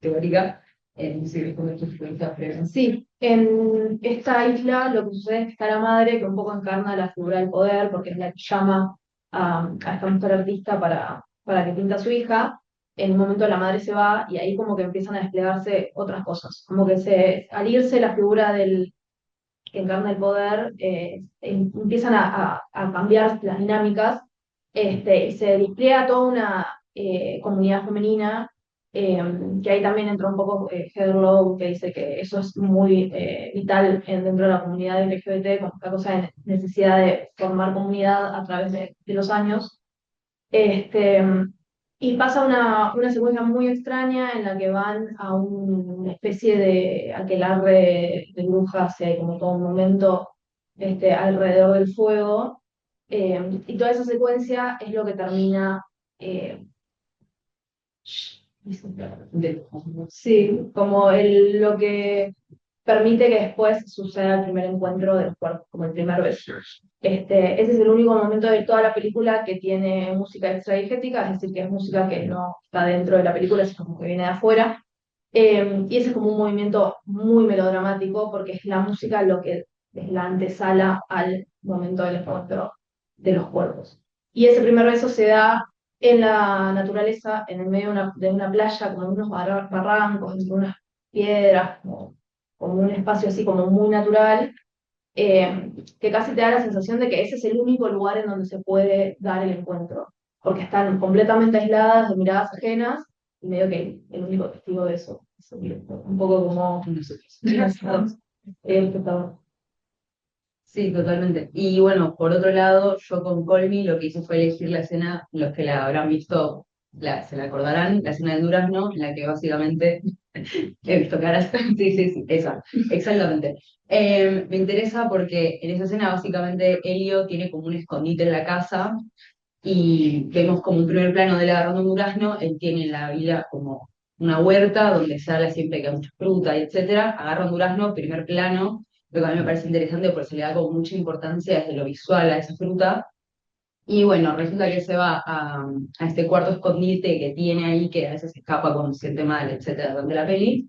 teórica. Sí, como tus experiencias previas. Sí, en esta isla lo que sucede es que está la madre que un poco encarna la figura del poder, porque es la que llama a esta mujer artista para que pinta a su hija. En un momento la madre se va y ahí como que empiezan a desplegarse otras cosas, como que al irse la figura del que encarna el poder, empiezan a cambiar las dinámicas, y se despliega toda una comunidad femenina, que ahí también entró un poco Heather Lowe, que dice que eso es muy vital dentro de la comunidad LGBT, con esta cosa de necesidad de formar comunidad a través de los años. Este, y pasa una secuencia muy extraña en la que van a una especie de aquelarre de brujas, y hay como todo un momento alrededor del fuego. Y toda esa secuencia es lo que termina, eh, sí, como lo que permite que después suceda el primer encuentro de los cuerpos, como el primer beso. Ese es el único momento de toda la película que tiene música extradigética, es decir, que es música que no está dentro de la película, es como que viene de afuera. Y ese es como un movimiento muy melodramático, porque es la música lo que es la antesala al momento del encuentro de los cuerpos. Y ese primer beso se da en la naturaleza, en el medio de una playa, como en unos barrancos, entre unas piedras, como un espacio así como muy natural, que casi te da la sensación de que ese es el único lugar en donde se puede dar el encuentro, porque están completamente aisladas de miradas ajenas, y medio que el único testigo de eso es un poco como nosotros, el espectador. Sí, totalmente. Y bueno, por otro lado, yo con Colmy lo que hice fue elegir la escena, los que la habrán visto se la acordarán, la escena del durazno, en la que básicamente he visto caras. Sí, sí, sí, esa, exactamente. Me interesa porque en esa escena básicamente Elio tiene como un escondite en la casa y vemos como un primer plano de él agarrando un durazno, él tiene en la villa como una huerta donde se habla siempre que hay mucha fruta, etcétera, agarra un durazno, primer plano, lo que a mí me parece interesante porque se le da como mucha importancia desde lo visual a esa fruta, y bueno, resulta que se va a este cuarto escondite que tiene ahí, que a veces escapa cuando se siente mal, etcétera, durante la peli,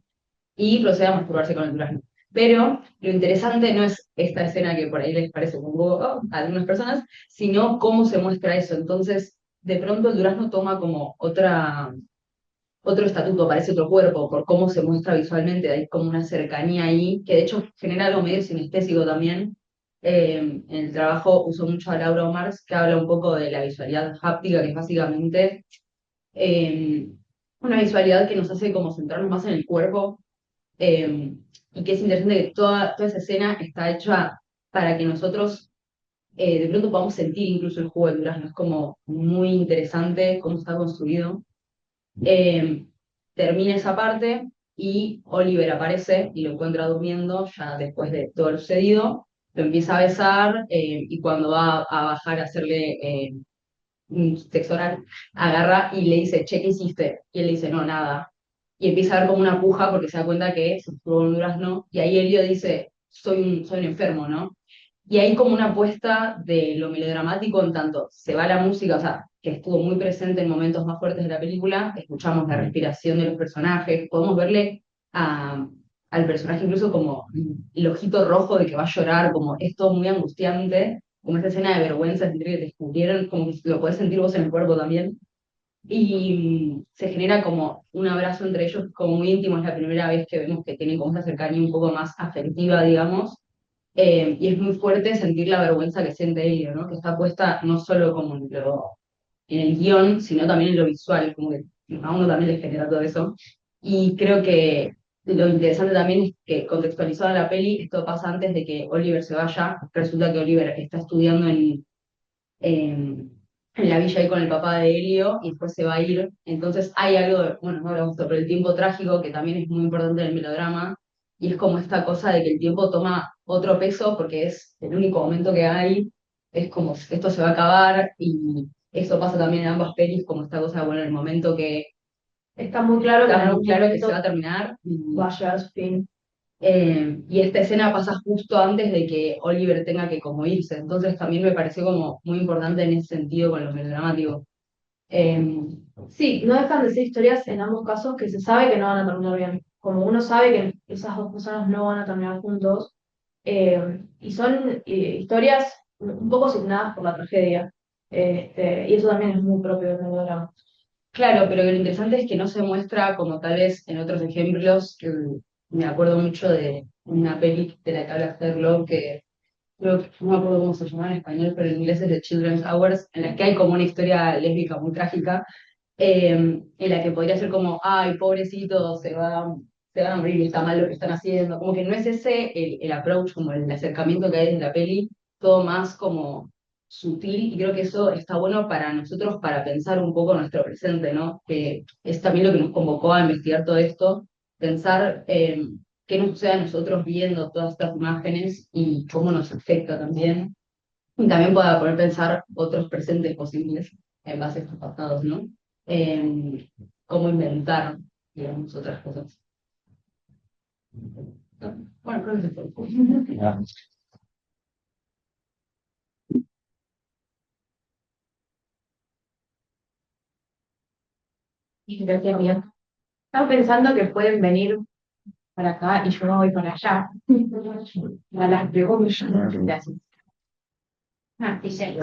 y procede a masturbarse con el durazno. Pero lo interesante no es esta escena que por ahí les parece un poco a algunas personas, sino cómo se muestra eso. Entonces, de pronto el durazno toma como otro estatuto, parece otro cuerpo, por cómo se muestra visualmente, hay como una cercanía ahí, que de hecho genera algo medio sinestésico también. En el trabajo uso mucho a Laura Omars, que habla un poco de la visualidad háptica, que es básicamente eh, una visualidad que nos hace como centrarnos más en el cuerpo, y que es interesante que toda esa escena está hecha para que nosotros de pronto podamos sentir incluso el jugo del durazno. Es como muy interesante cómo está construido. Eh, Termina esa parte y Oliver aparece y lo encuentra durmiendo ya después de todo lo sucedido. Lo empieza a besar, y cuando va a bajar a hacerle un sexo oral, agarra y le dice, che, ¿qué hiciste? Y él le dice, no, nada. Y empieza a ver como una puja porque se da cuenta que se estuvo en un durazno. Y ahí Elio dice, soy un enfermo, ¿no? Y hay como una apuesta de lo melodramático en tanto se va la música, o sea, que estuvo muy presente en momentos más fuertes de la película, escuchamos la respiración de los personajes, podemos verle al personaje incluso como el ojito rojo de que va a llorar, como esto muy angustiante, como esta escena de vergüenza, sentir que te descubrieron, como que lo podés sentir vos en el cuerpo también. Y se genera como un abrazo entre ellos, como muy íntimo, es la primera vez que vemos que tienen como esa cercanía un poco más afectiva, digamos. Y es muy fuerte sentir la vergüenza que siente Elio, ¿no? Que está puesta no solo como en el guión, sino también en lo visual, como que a uno también le genera todo eso. Y creo que lo interesante también es que contextualizado en la peli, esto pasa antes de que Oliver se vaya. Resulta que Oliver está estudiando en la villa ahí con el papá de Elio y después se va a ir. Entonces hay algo, bueno, no hablamos sobre el tiempo trágico, que también es muy importante en el melodrama, y es como esta cosa de que el tiempo toma otro peso porque es el único momento que hay, es como esto se va a acabar, y eso pasa también en ambas pelis, como esta cosa, bueno, el momento que Está muy claro que en Está muy algún claro que se va a momento terminar. va a llegar a su fin. Y esta escena pasa justo antes de que Oliver tenga que como irse, entonces también me pareció como muy importante en ese sentido con lo melodramático. Eh, Sí, no dejan de ser historias en ambos casos que se sabe que no van a terminar bien. Como uno sabe que esas dos personas no van a terminar juntos, y son historias un poco signadas por la tragedia. Y eso también es muy propio del melodrama. claro, pero lo interesante es que no se muestra como tal vez en otros ejemplos, que me acuerdo mucho de una peli de la que habla Heather Love, que creo que no me acuerdo cómo se llama en español, pero en inglés es de Children's Hours, en la que hay como una historia lésbica muy trágica, en la que podría ser como, ay, pobrecito, se va a morir y está mal lo que están haciendo. Como que no es ese el approach, como el acercamiento que hay desde la peli, todo más como sutil, y creo que eso está bueno para nosotros para pensar un poco nuestro presente, ¿no? Que es también lo que nos convocó a investigar todo esto, pensar qué nos sucede a nosotros viendo todas estas imágenes y cómo nos afecta también. Y también para poder pensar otros presentes posibles en base a estos pasados, ¿no? Cómo inventar, digamos, otras cosas. Bueno, creo que eso fue. Ah, Gracias, bien. Estaba pensando que pueden venir para acá y yo me voy para allá. A las preguntas. Gracias. Ah, dice,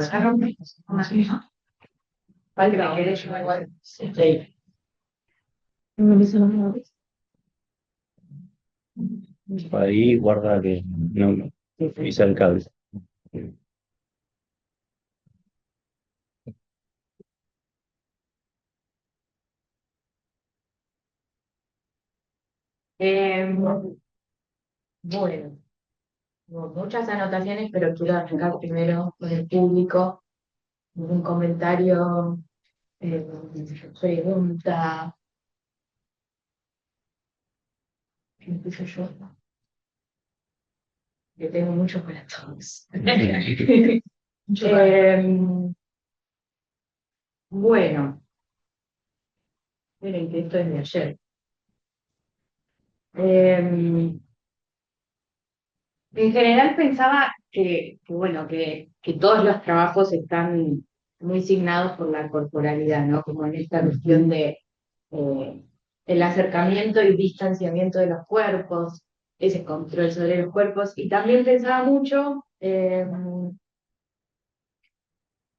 Vale, me quedé yo igual. Sí. ahí guarda que no pisa el cable. Bueno, tengo muchas anotaciones, pero quiero arrancar primero con el público. Un comentario, eh, pregunta. ¿Qué empiezo yo? Que tengo muchos para todos. Bueno, miren que esto es de ayer. En general pensaba bueno, que todos los trabajos están muy signados por la corporalidad, ¿no? Como en esta cuestión de el acercamiento y distanciamiento de los cuerpos, ese control sobre los cuerpos. Y también pensaba mucho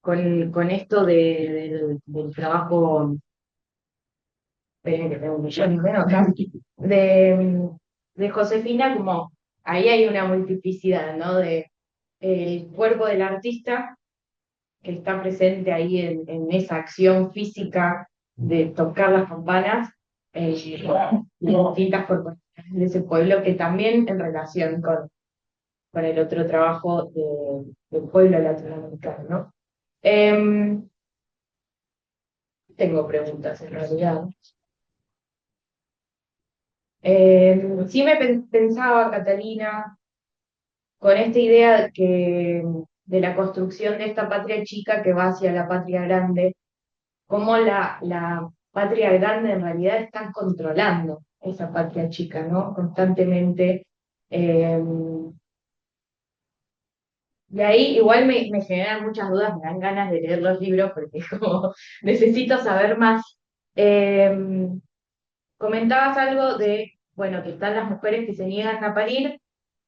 con esto del trabajo, esperen que tengo un millón y medio acá, de Josefina, como ahí hay una multiplicidad, ¿no? De el cuerpo del artista que está presente ahí en esa acción física de tocar las campanas, y distintas corporaciones de ese pueblo, que también en relación con el otro trabajo del pueblo latinoamericano, ¿no? Tengo preguntas en realidad. Sí me pensaba, Catalina, con esta idea de la construcción de esta patria chica que va hacia la patria grande, cómo la patria grande en realidad está controlando esa patria chica, ¿no? Constantemente. Eh, de ahí igual me generan muchas dudas, me dan ganas de leer los libros porque como necesito saber más. Eh, Comentabas algo de, bueno, que están las mujeres que se niegan a parir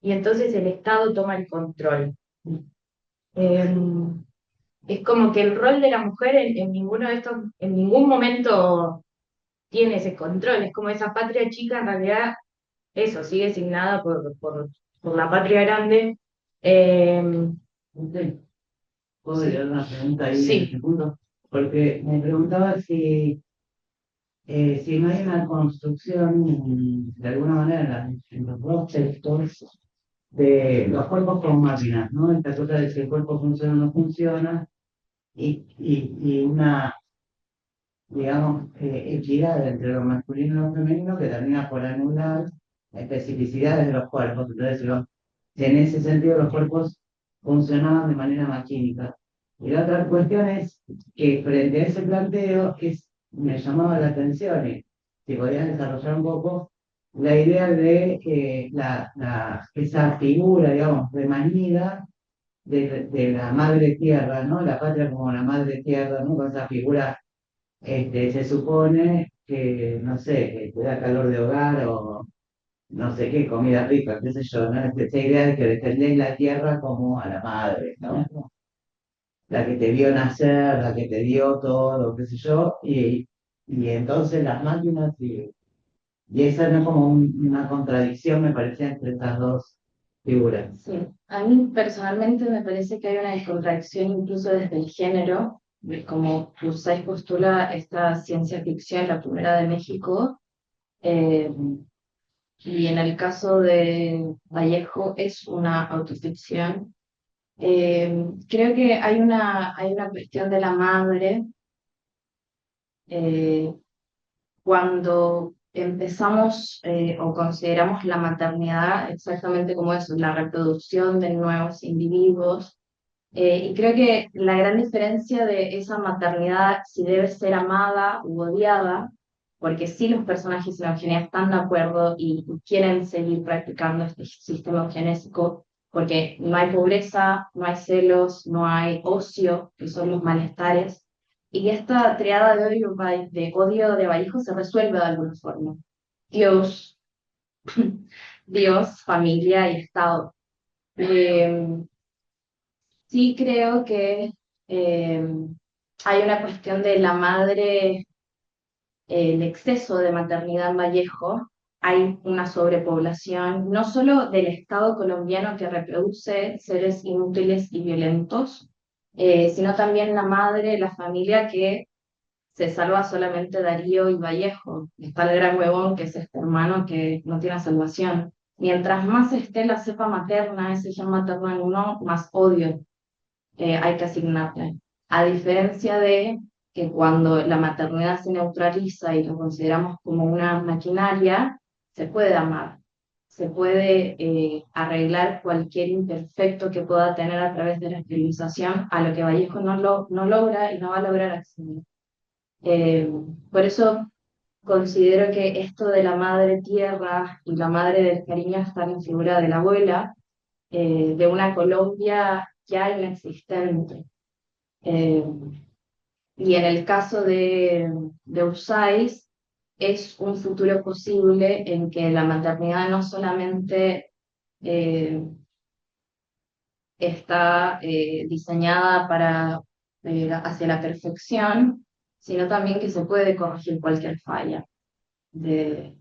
y entonces el Estado toma el control. Eh, es como que el rol de la mujer en ninguno de estos, en ningún momento tiene ese control. Es como esa patria chica, en realidad, eso, sigue asignada por la patria grande. Eh, ¿Puedo sí, dar una pregunta ahí en sí. este punto? Porque me preguntaba si no hay una construcción, de alguna manera, en los dos textos, de los cuerpos como máquinas, ¿no? Esta cosa de si el cuerpo funciona o no funciona, y una, digamos, equidad entre lo masculino y lo femenino que termina por anular especificidades de los cuerpos. Entonces, si en ese sentido los cuerpos funcionaban de manera maquínica. Y la otra cuestión es que frente a ese planteo me llamaba la atención, si podías desarrollar un poco la idea de esa figura, digamos, remanida de la madre tierra, ¿no? La patria como la madre tierra, ¿no? Con esa figura, se supone que, no sé, que te da calor de hogar o no sé qué, comida rica, qué sé yo, ¿no? Esa idea de que defendés la tierra como a la madre, ¿no? La que te vio nacer, la que te dio todo, qué sé yo, y entonces las máquinas, y esa no es como una contradicción, me parecía, entre estas dos figuras. Sí, a mí personalmente me parece que hay una contradicción incluso desde el género, de como Usais postula esta ciencia ficción, la primera de México, eh, y en el caso de Vallejo es una autoficción. Creo que hay una cuestión de la madre eh, cuando empezamos o consideramos la maternidad exactamente como eso, la reproducción de nuevos individuos. Y creo que la gran diferencia de esa maternidad, si debe ser amada u odiada, porque sí los personajes en Eugenia están de acuerdo y quieren seguir practicando este sistema eugenésico, porque no hay pobreza, no hay celos, no hay ocio, que son los malestares, y esta triada de odio de Vallejo se resuelve de alguna forma. Dios, Dios, familia y Estado. Eh, Sí, creo que eh, hay una cuestión de la madre, el exceso de maternidad en Vallejo, hay una sobrepoblación, no solo del Estado colombiano que reproduce seres inútiles y violentos, sino también la madre, la familia que se salva solamente Darío y Vallejo. Está el gran huevón, que es este hermano que no tiene salvación. Mientras más esté la cepa materna, ese gen materno en uno, más odio hay que asignarle. A diferencia de que cuando la maternidad se neutraliza y lo consideramos como una maquinaria, se puede amar, se puede arreglar cualquier imperfecto que pueda tener a través de la esterilización, a lo que Vallejo no logra y no va a lograr acceder. Eh, por eso considero que esto de la madre tierra y la madre del cariño está en figura de la abuela, de una Colombia ya inexistente. Eh, y en el caso de Usais, es un futuro posible en que la maternidad no solamente eh, está diseñada hacia la perfección, sino también que se puede corregir cualquier falla de,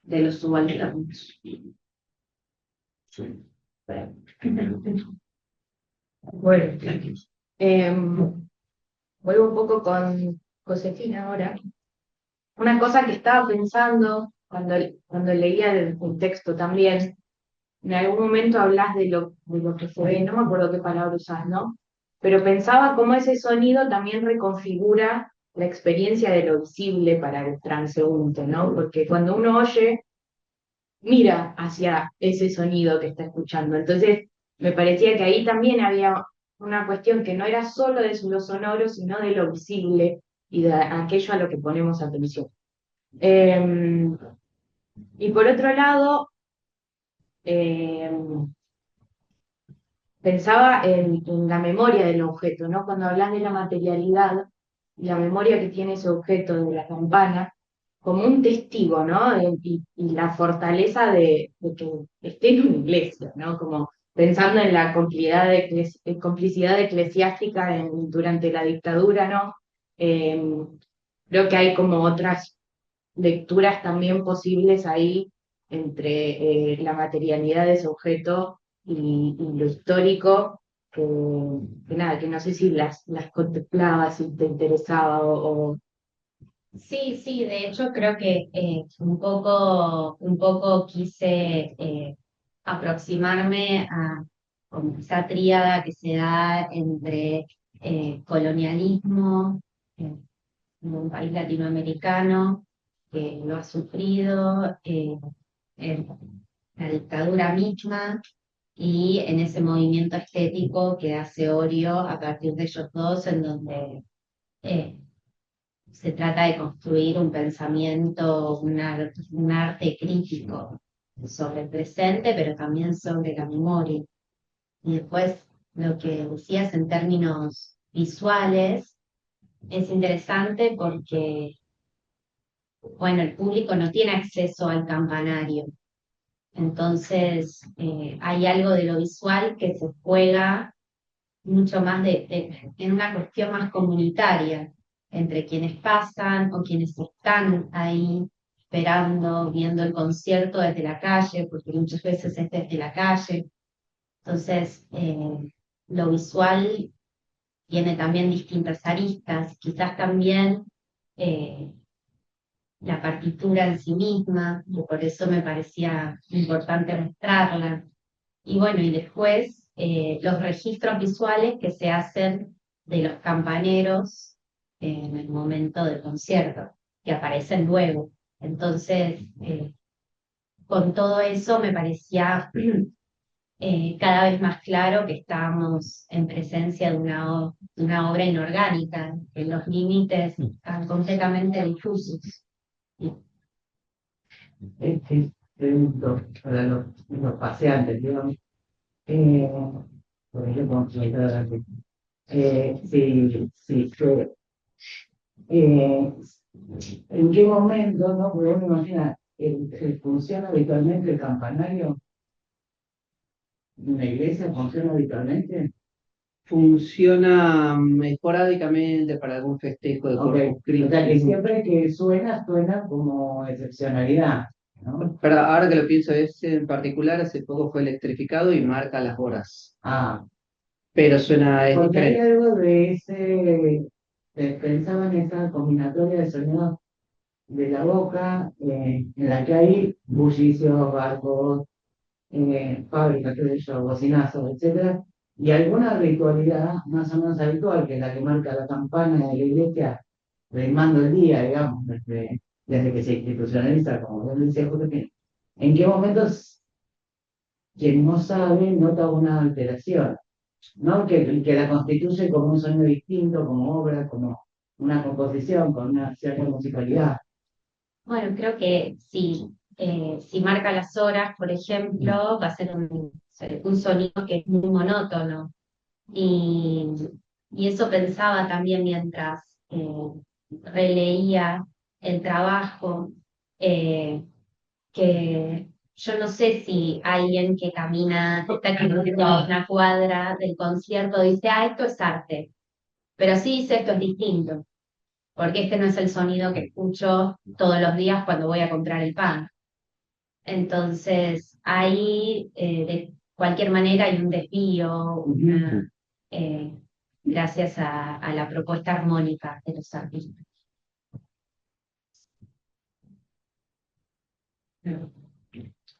de los subalternos. Bueno, vuelvo un poco con Josefina ahora. Una cosa que estaba pensando cuando leía el texto también, en algún momento hablas de lo que se ve, no me acuerdo qué palabra usás, ¿no? Pero pensaba cómo ese sonido también reconfigura la experiencia de lo visible para el transeúnte, ¿no? Porque cuando uno oye, mira hacia ese sonido que está escuchando. Entonces, me parecía que ahí también había una cuestión que no era solo de lo sonoro, sino de lo visible y de aquello a lo que ponemos atención. Y por otro lado, eh, pensaba en la memoria del objeto, ¿no? Cuando hablas de la materialidad, y la memoria que tiene ese objeto de la campana, como un testigo, ¿no? Y la fortaleza de que esté en una iglesia, ¿no? Como pensando en la complicidad eclesiástica durante la dictadura, ¿no? Eh, Creo que hay como otras lecturas también posibles ahí entre la materialidad de ese objeto y lo histórico, que nada, que no sé si las contemplabas, si te interesaba o... Sí, sí, de hecho creo que un poco quise aproximarme a como esa tríada que se da entre colonialismo en un país latinoamericano que lo ha sufrido, en la dictadura misma y en ese movimiento estético que hace Orio a partir de ellos dos, en donde eh, se trata de construir un pensamiento, un arte crítico sobre el presente, pero también sobre la memoria. Y después, lo que decías en términos visuales, es interesante porque, bueno, el público no tiene acceso al campanario. Entonces, hay algo de lo visual que se juega mucho más en una cuestión más comunitaria, entre quienes pasan o quienes están ahí esperando, viendo el concierto desde la calle, porque muchas veces es desde la calle. Entonces, lo visual tiene también distintas aristas, quizás también eh, la partitura en sí misma, y por eso me parecía importante mostrarla. Y bueno, y después los registros visuales que se hacen de los campaneros en el momento del concierto, que aparecen luego. Entonces, con todo eso me parecía cada vez más claro que estábamos en presencia de una obra inorgánica, que los límites están completamente difusos. Pregunto para los paseantes, digamos, por ejemplo, ¿en qué momento, no? Porque uno imagina, ¿funciona habitualmente el campanario? ¿En una iglesia funciona habitualmente? Funciona esporádicamente para algún festejo de Ok, Corpus o sea que Christi. siempre que suena como excepcionalidad, ¿no? Pero ahora que lo pienso, ese en particular hace poco fue electrificado y marca las horas. Ah, Pero suena, es porque hay diferente. algo de pensaba en esa combinatoria de sonidos de la boca, en la que hay bullicios, barcos, fábricas, qué sé yo, bocinazos, etcétera, y alguna ritualidad más o menos habitual, que es la que marca la campana de la iglesia, ritmando el día, digamos, desde que se institucionaliza, como bien decía Josefina. ¿En qué momentos quien no sabe nota una alteración? ¿No? Que la constituye como un sonido distinto, como obra, como una composición, con una cierta musicalidad. Bueno, creo que si marca las horas, por ejemplo, va a ser un sonido que es muy monótono. Y, y eso pensaba también mientras releía el trabajo, eh, que yo no sé si alguien que camina, está caminando a una cuadra del concierto dice, ah, esto es arte, pero sí dice, esto es distinto, porque este no es el sonido que escucho todos los días cuando voy a comprar el pan. Entonces, ahí, de cualquier manera, hay un desvío, eh, gracias a la propuesta armónica de los artistas.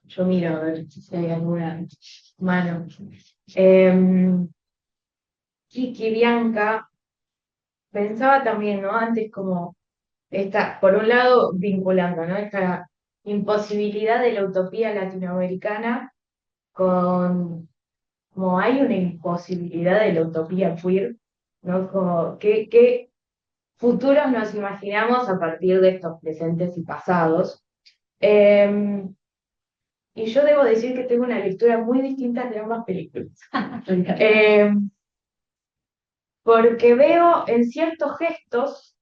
Yo miro a ver si hay alguna mano. Kiki Bianca pensaba también, ¿no? Antes como esta, por un lado, vinculando, ¿no? Esta imposibilidad de la utopía latinoamericana con como hay una imposibilidad de la utopía queer, ¿no? Como qué futuros nos imaginamos a partir de estos presentes y pasados. Y yo debo decir que tengo una lectura muy distinta de ambas películas. Porque veo en ciertos gestos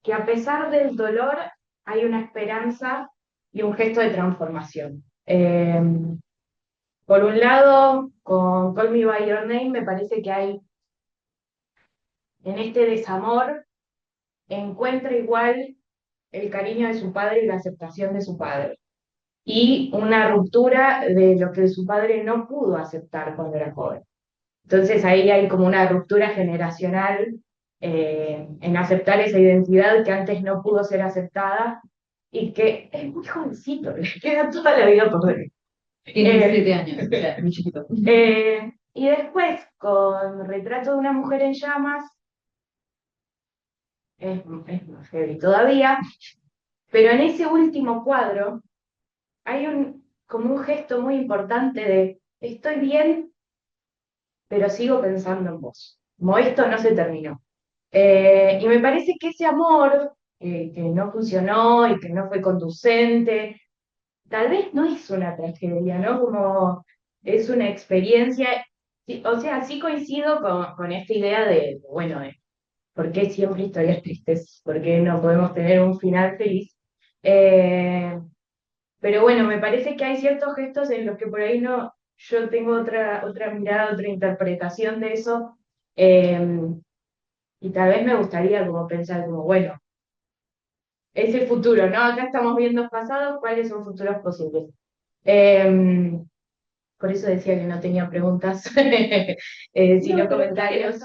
que a pesar del dolor hay una esperanza y un gesto de transformación. Por un lado, con Call Me By Your Name me parece que hay en este desamor, encuentra igual el cariño de su padre y la aceptación de su padre. Y una ruptura de lo que su padre no pudo aceptar cuando era joven. Entonces ahí hay como una ruptura generacional en aceptar esa identidad que antes no pudo ser aceptada y que es muy jovencito, le queda toda la vida por ver. Tiene 17 años, o sea, muy chiquito. Y después, con Retrato de una mujer en llamas, es más heavy todavía, pero en ese último cuadro hay como un gesto muy importante de estoy bien, pero sigo pensando en vos. Como esto no se terminó. Y me parece que ese amor que no funcionó y que no fue conducente, tal vez no es una tragedia, ¿no? Como es una experiencia. Sí, o sea, sí coincido con esta idea de, bueno, ¿por qué siempre historias tristes? ¿Por qué no podemos tener un final feliz? Eh, pero bueno, me parece que hay ciertos gestos en los que por ahí no, yo tengo otra mirada, otra interpretación de eso, eh, y tal vez me gustaría como pensar como, bueno, ese futuro, ¿no? Acá estamos viendo pasados, ¿cuáles son futuros posibles? Eh, por eso decía que no tenía preguntas, sino pero comentarios.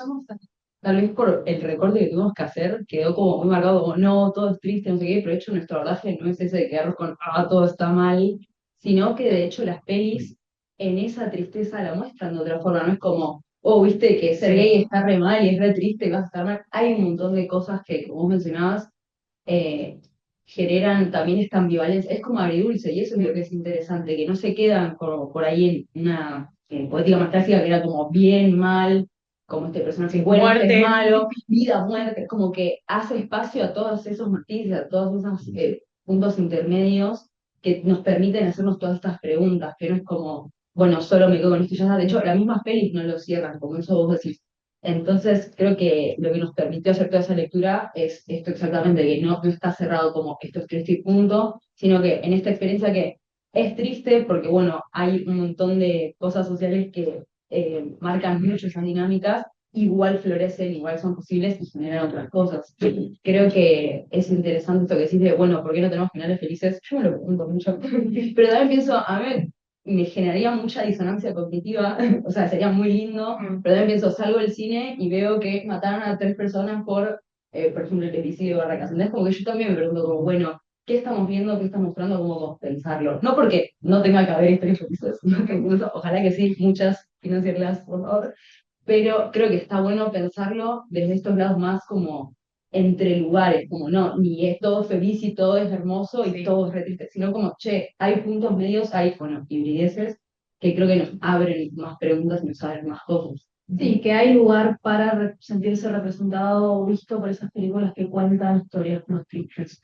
tal vez por el recorte que tuvimos que hacer, quedó como muy marcado como, no, todo es triste, no sé qué, pero de hecho nuestro abordaje no es ese de quedarnos con, todo está mal, sino que de hecho las pelis en esa tristeza la muestran de otra forma, no es como, oh, viste que ser Sí. gay está re mal y es re triste y vas a estar mal. Hay un montón de cosas que, como vos mencionabas, eh, generan también esta ambivalencia. Es como agridulce, y eso es lo que es interesante, que no se quedan como por ahí en una poética más clásica que era como bien, mal, como este personaje Sí, bueno, este es muerte. malo, vida, muerte, es como que hace espacio a todos esos matices, a todos esos puntos intermedios que nos permiten hacernos todas estas preguntas, que no es como, bueno, solo me quedo con esto y ya está. De hecho, las mismas pelis no lo cierran, como eso vos decís. Entonces, creo que lo que nos permitió hacer toda esa lectura es esto exactamente, que no está cerrado como esto es triste y punto, sino que en esta experiencia que es triste porque, bueno, hay un montón de cosas sociales que marcan mucho esas dinámicas, igual florecen, igual son posibles y generan otras cosas. Creo que es interesante esto que decís de, bueno, ¿por qué no tenemos finales felices? Yo me lo pregunto mucho, pero también pienso, a ver, me generaría mucha disonancia cognitiva, o sea, sería muy lindo, pero también pienso, salgo del cine y veo que mataron a 3 personas por ejemplo, el femicidio de Barracas. Entonces, como que yo también me pregunto, como, bueno, ¿qué estamos viendo? ¿Qué estamos mostrando? ¿Cómo pensarlo? No porque no tenga que haber historias felices, sino que incluso, ojalá que sí, muchas, financierlas, por favor, pero creo que está bueno pensarlo desde estos lados más como entre lugares, como no, ni es todo feliz y todo es hermoso y Sí. todo es re triste, sino como, che, hay puntos medios, hay, bueno, hibrideces que creo que nos abren más preguntas y nos abren más cosas. Sí, que hay lugar para sentirse representado o visto por esas películas que cuentan historias más tristes.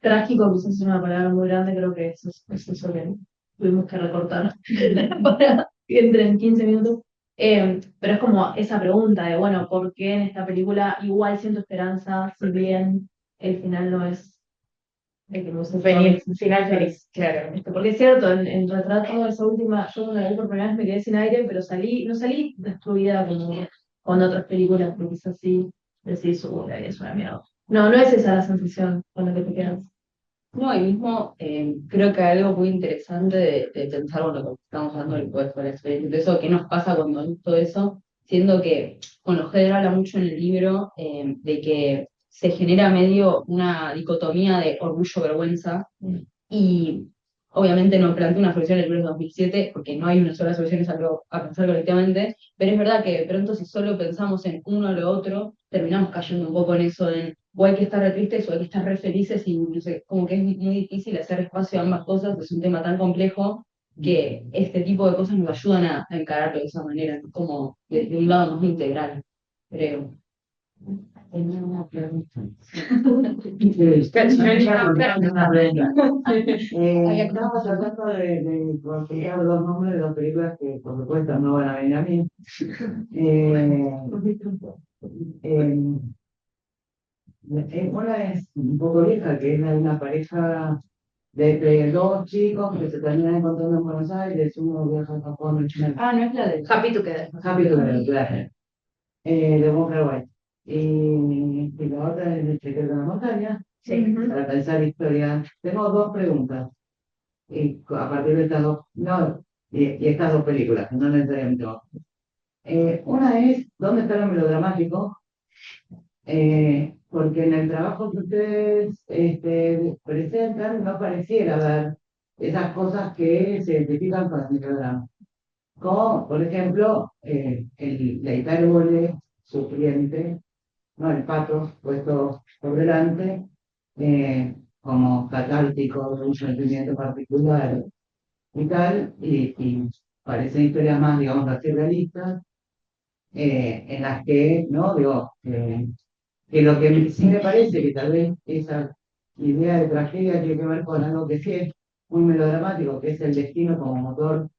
Trágico quizás es una palabra muy grande, creo que es eso que tuvimos que recortar para que entre en 15 minutos. Pero es como esa pregunta de, bueno, ¿por qué en esta película igual siento esperanza si bien el final no es el que me gusta? Final feliz, claro. Porque es cierto, en Retrato, esa última, yo cuando la vi por primera vez me quedé sin aire, pero no salí destruida como con otras películas, porque es así, decís, la vida es una mierda. No, no es esa la sensación con la que te quedas. No, y mismo creo que hay algo muy interesante de pensar, bueno, lo que estamos hablando después con la experiencia, de eso, qué nos pasa cuando vemos todo eso, siendo que, bueno, Heidegger habla mucho en el libro de que se genera medio una dicotomía de orgullo-vergüenza, y obviamente no plantea una solución en el libro de 2007, porque no hay una sola solución, es algo a pensar colectivamente, pero es verdad que de pronto si solo pensamos en uno o lo otro, terminamos cayendo un poco en eso, en o hay que estar re tristes o hay que estar re felices, y no sé, como que es muy difícil hacer espacio a ambas cosas, es un tema tan complejo que este tipo de cosas nos ayudan a encararlo de esa manera, como de un lado más integral, creo. Tenía una pregunta. Estamos hablando de conseguir los nombres de las películas que, por supuesto, no van a venir a mí. Eh, una es un poco vieja, que es la de una pareja de dos chicos que se terminan encontrando en Buenos Aires, uno viaja a Japón, otro a China. No es la de Happy Together. Happy Together, claro. De Walker White. Y la otra es de Chequeo de la Montaña, Sí. para pensar historia. Tengo dos preguntas. Y a partir de estas dos, no, y estas dos películas, que no necesariamente más. Una es, ¿dónde está lo melodramático? Porque en el trabajo que ustedes presentan no pareciera ver esas cosas que se identifican con el melodrama. Como, por ejemplo, la hipérbole sufriente, ¿no? El pato puesto por delante, como catártico de un sentimiento particular y tal, y parecen historias más, digamos, así realistas. en las que, ¿no? Digo, que lo que sí me parece que tal vez esa idea de tragedia tiene que ver con algo que sí es muy melodramático, que es el destino como motor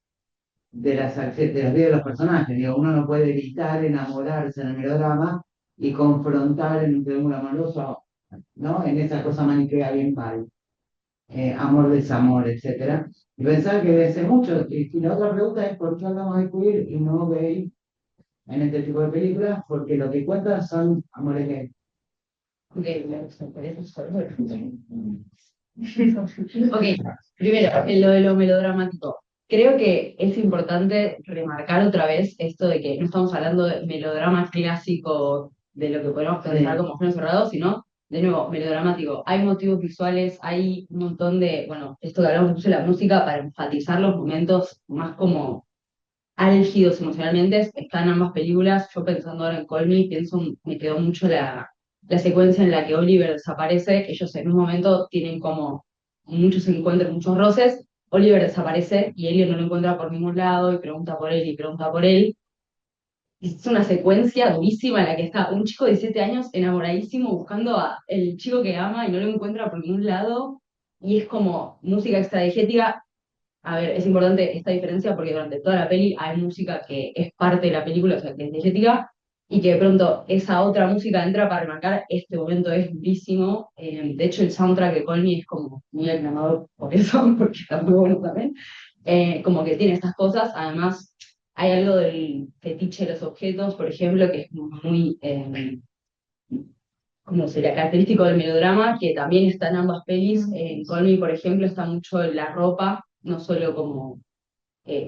de de las vidas de los personajes. Digo, uno no puede evitar enamorarse en el melodrama y confrontar en un triángulo amoroso, ¿no? En esa cosa maniquea bien mal, amor, desamor, etcétera. Y pensar que debe ser mucho. Y la otra pregunta es por qué hablamos de queer y no gay en este tipo de películas, porque lo que cuentan son amores gay. Ok, primero, en lo de lo melodramático. Creo que es importante remarcar otra vez esto de que no estamos hablando de melodrama clásico de lo que podemos pensar como género cerrado, sino, de nuevo, melodramático. Hay motivos visuales, hay un montón de, bueno, esto que hablamos mucho de la música para enfatizar los momentos más como álgidos emocionalmente, está en ambas películas. Yo pensando ahora en Call Me, pienso, me quedó mucho la secuencia en la que Oliver desaparece. Ellos en un momento tienen como muchos encuentros, muchos roces. Oliver desaparece y Elliot no lo encuentra por ningún lado y pregunta por él y pregunta por él. Es una secuencia durísima en la que está un chico de 17 años enamoradísimo buscando a el chico que ama y no lo encuentra por ningún lado. Y es como música extradigética. A ver, es importante esta diferencia porque durante toda la peli hay música que es parte de la película, o sea, que es diegética, y que de pronto esa otra música entra para remarcar este momento es durísimo. De hecho, el soundtrack de Call Me es como muy aclamado por eso, porque está muy bueno también. Como que tiene estas cosas. Además, hay algo del fetiche de los objetos, por ejemplo, que es muy, como sería característico del melodrama, que también está en ambas pelis. En Call Me, por ejemplo, está mucho la ropa, no solo como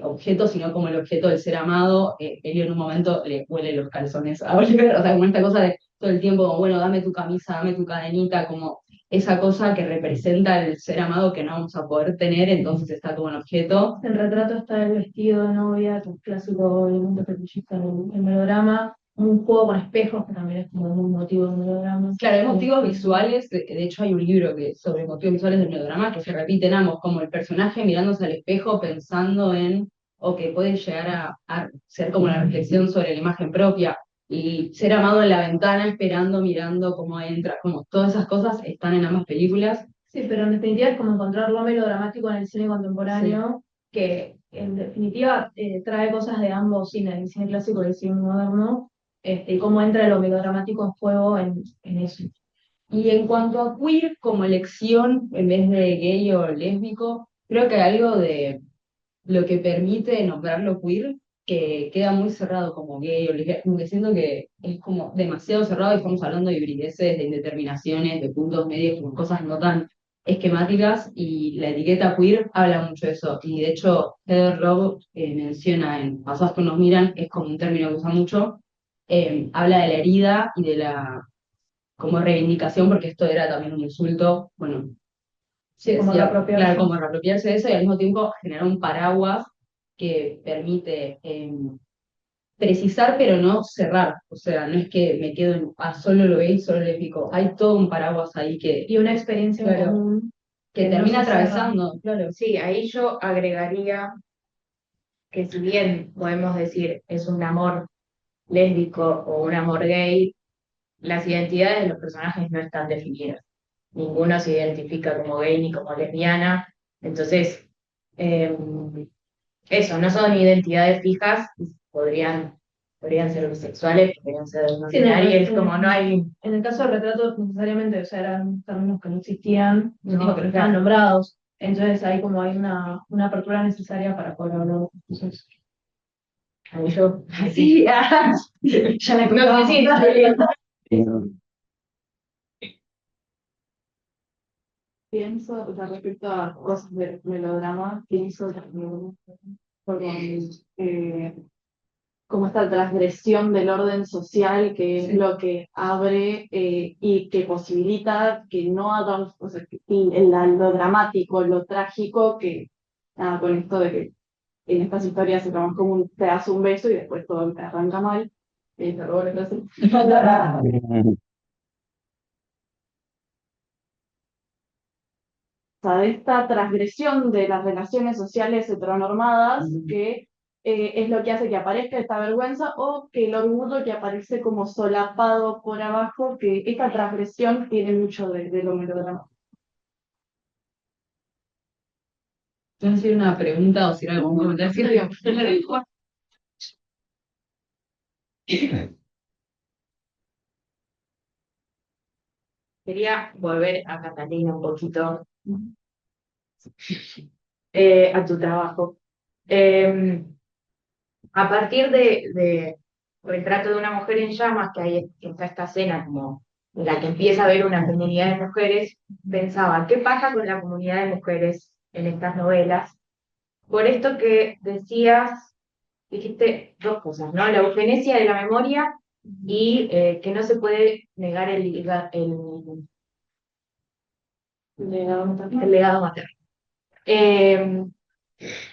objeto, sino como el objeto del ser amado. Elio en un momento le huele los calzones a Oliver, o sea, como esta cosa de todo el tiempo, como, bueno, dame tu camisa, dame tu cadenita, como esa cosa que representa el ser amado que no vamos a poder tener, entonces está como un objeto. El retrato está el vestido de novia, que es clásico elemento fetichista en el melodrama. Un juego con espejos, que también es como un motivo de melodrama. Claro, hay motivos visuales, de hecho hay un libro que sobre motivos visuales del melodrama que se repiten ambos, como el personaje mirándose al espejo pensando en, o que puede llegar a ser como la reflexión sobre la imagen propia, y ser amado en la ventana esperando, mirando cómo entra, como todas esas cosas están en ambas películas. Sí, pero en definitiva es como encontrar lo melodramático en el cine contemporáneo, que en definitiva trae cosas de ambos cines, el cine clásico y el cine moderno, y cómo entra lo melodramático en juego en eso. Y en cuanto a queer como elección, en vez de gay o lésbico, creo que hay algo de lo que permite nombrarlo queer, que queda muy cerrado como gay o lesbiana, como que siento que es como demasiado cerrado y estamos hablando de hibrideces, de indeterminaciones, de puntos medios, como cosas no tan esquemáticas, y la etiqueta queer habla mucho de eso. Y de hecho, Heather Love menciona en Pasados que nos miran, es como un término que usa mucho, habla de la herida y de la como reivindicación, porque esto era también un insulto, bueno, Sí, como reapropiarse. claro, como reapropiarse de eso y al mismo tiempo generar un paraguas que permite precisar pero no cerrar. O sea, no es que me quedo en solo lo gay, solo lésbico. Hay todo un paraguas ahí Y una experiencia en claro, común que que no termina se cierra. atravesando, claro. Sí, ahí yo agregaría que si bien podemos decir es un amor lésbico o un amor gay, las identidades de los personajes no están definidas. Ninguno se identifica como gay ni como lesbiana. Entonces, eh, eso, no son identidades fijas, podrían ser bisexuales, podrían ser no Sí, no, binarias, como no hay. En el caso del retrato, necesariamente, o sea, eran términos que no existían, No, que no estaban nombrados. Entonces ahí como hay una apertura necesaria para poder hablar de cosas. Ahí yo, Sí, ya la no sé si Pienso, o sea, respecto a cosas de melodrama, pienso también porque como esta transgresión del orden social que es lo que abre y que posibilita que no hagan, o sea, lo dramático, lo trágico, que nada, con esto de que en estas historias se toman como te das un beso y después todo arranca mal. Perdón, entonces, sea, de esta transgresión de las relaciones sociales heteronormadas que es lo que hace que aparezca esta vergüenza, o que el orgullo que aparece como solapado por abajo, que esta transgresión tiene mucho de lo melodramático. No sé si era una pregunta o si era algún comentario. Quería volver a Catalina un poquito, a tu trabajo. A partir de Retrato de una mujer en llamas, que ahí está esta escena como en la que empieza a ver una comunidad de mujeres, pensaba, ¿qué pasa con la comunidad de mujeres en estas novelas? Por esto que decías, dijiste dos cosas, ¿no? La eugenesia de la memoria y que no se puede negar el legado materno.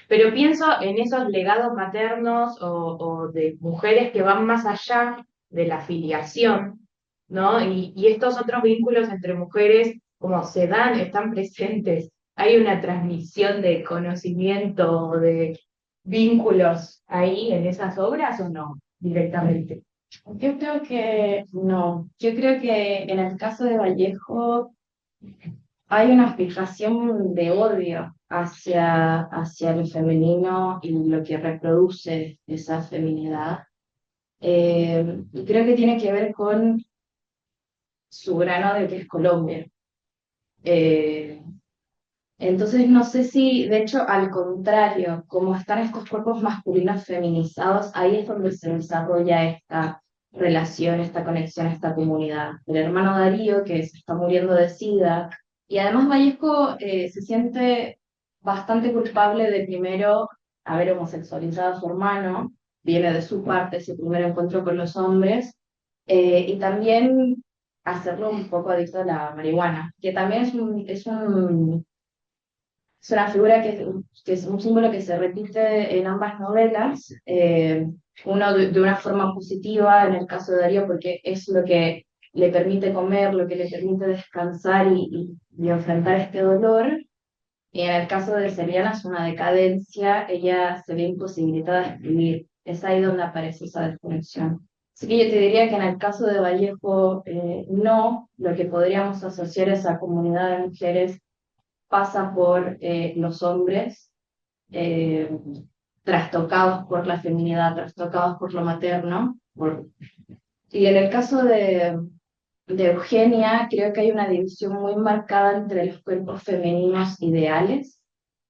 Pero pienso en esos legados maternos o de mujeres que van más allá de la filiación, ¿no? Y estos otros vínculos entre mujeres, como se dan, están presentes. ¿Hay una transmisión de conocimiento, de vínculos ahí en esas obras o no, directamente? Yo creo que no. Yo creo que en el caso de Vallejo hay una fijación de odio hacia lo femenino y lo que reproduce esa feminidad. Y creo que tiene que ver con su grano de que es Colombia. Eh, entonces no sé si, de hecho, al contrario, como están estos cuerpos masculinos feminizados, ahí es donde se desarrolla esta relación, esta conexión, esta comunidad. El hermano Darío, que se está muriendo de SIDA, y además Vallejo se siente bastante culpable de primero haber homosexualizado a su hermano, viene de su parte ese primer encuentro con los hombres, y también hacerlo un poco adicto a la marihuana, que también es una figura que es un símbolo que se repite en ambas novelas, uno de una forma positiva en el caso de Darío, porque es lo que le permite comer, lo que le permite descansar y enfrentar este dolor. Y en el caso de Seriana es una decadencia, ella se ve imposibilitada de escribir. Es ahí donde aparece esa desconexión. Así que yo te diría que en el caso de Vallejo, no, lo que podríamos asociar a esa comunidad de mujeres pasa por los hombres eh, trastocados por la feminidad, trastocados por lo materno. Y en el caso de Eugenia, creo que hay una división muy marcada entre los cuerpos femeninos ideales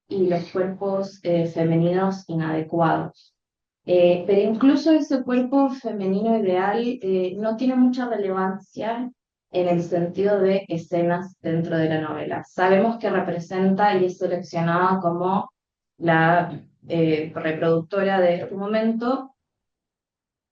y los cuerpos femeninos inadecuados. Pero incluso ese cuerpo femenino ideal no tiene mucha relevancia en el sentido de escenas dentro de la novela. Sabemos que representa y es seleccionada como la reproductora de este momento,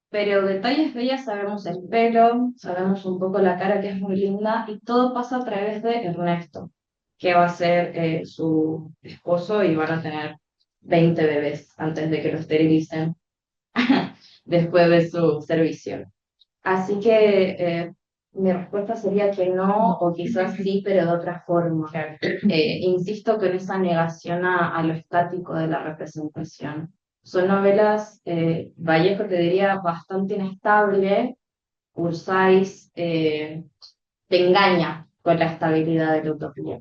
pero detalles de ella sabemos el pelo, sabemos un poco la cara que es muy linda y todo pasa a través de Ernesto, que va a ser su esposo y van a tener 20 bebés antes de que lo esterilicen después de su servicio. Así que mi respuesta sería que no, o quizás sí, pero de otra forma. Insisto con esa negación a lo estático de la representación. Son novelas, Vallejo te diría, bastante inestable. Ursáis te engaña con la estabilidad de la utopía.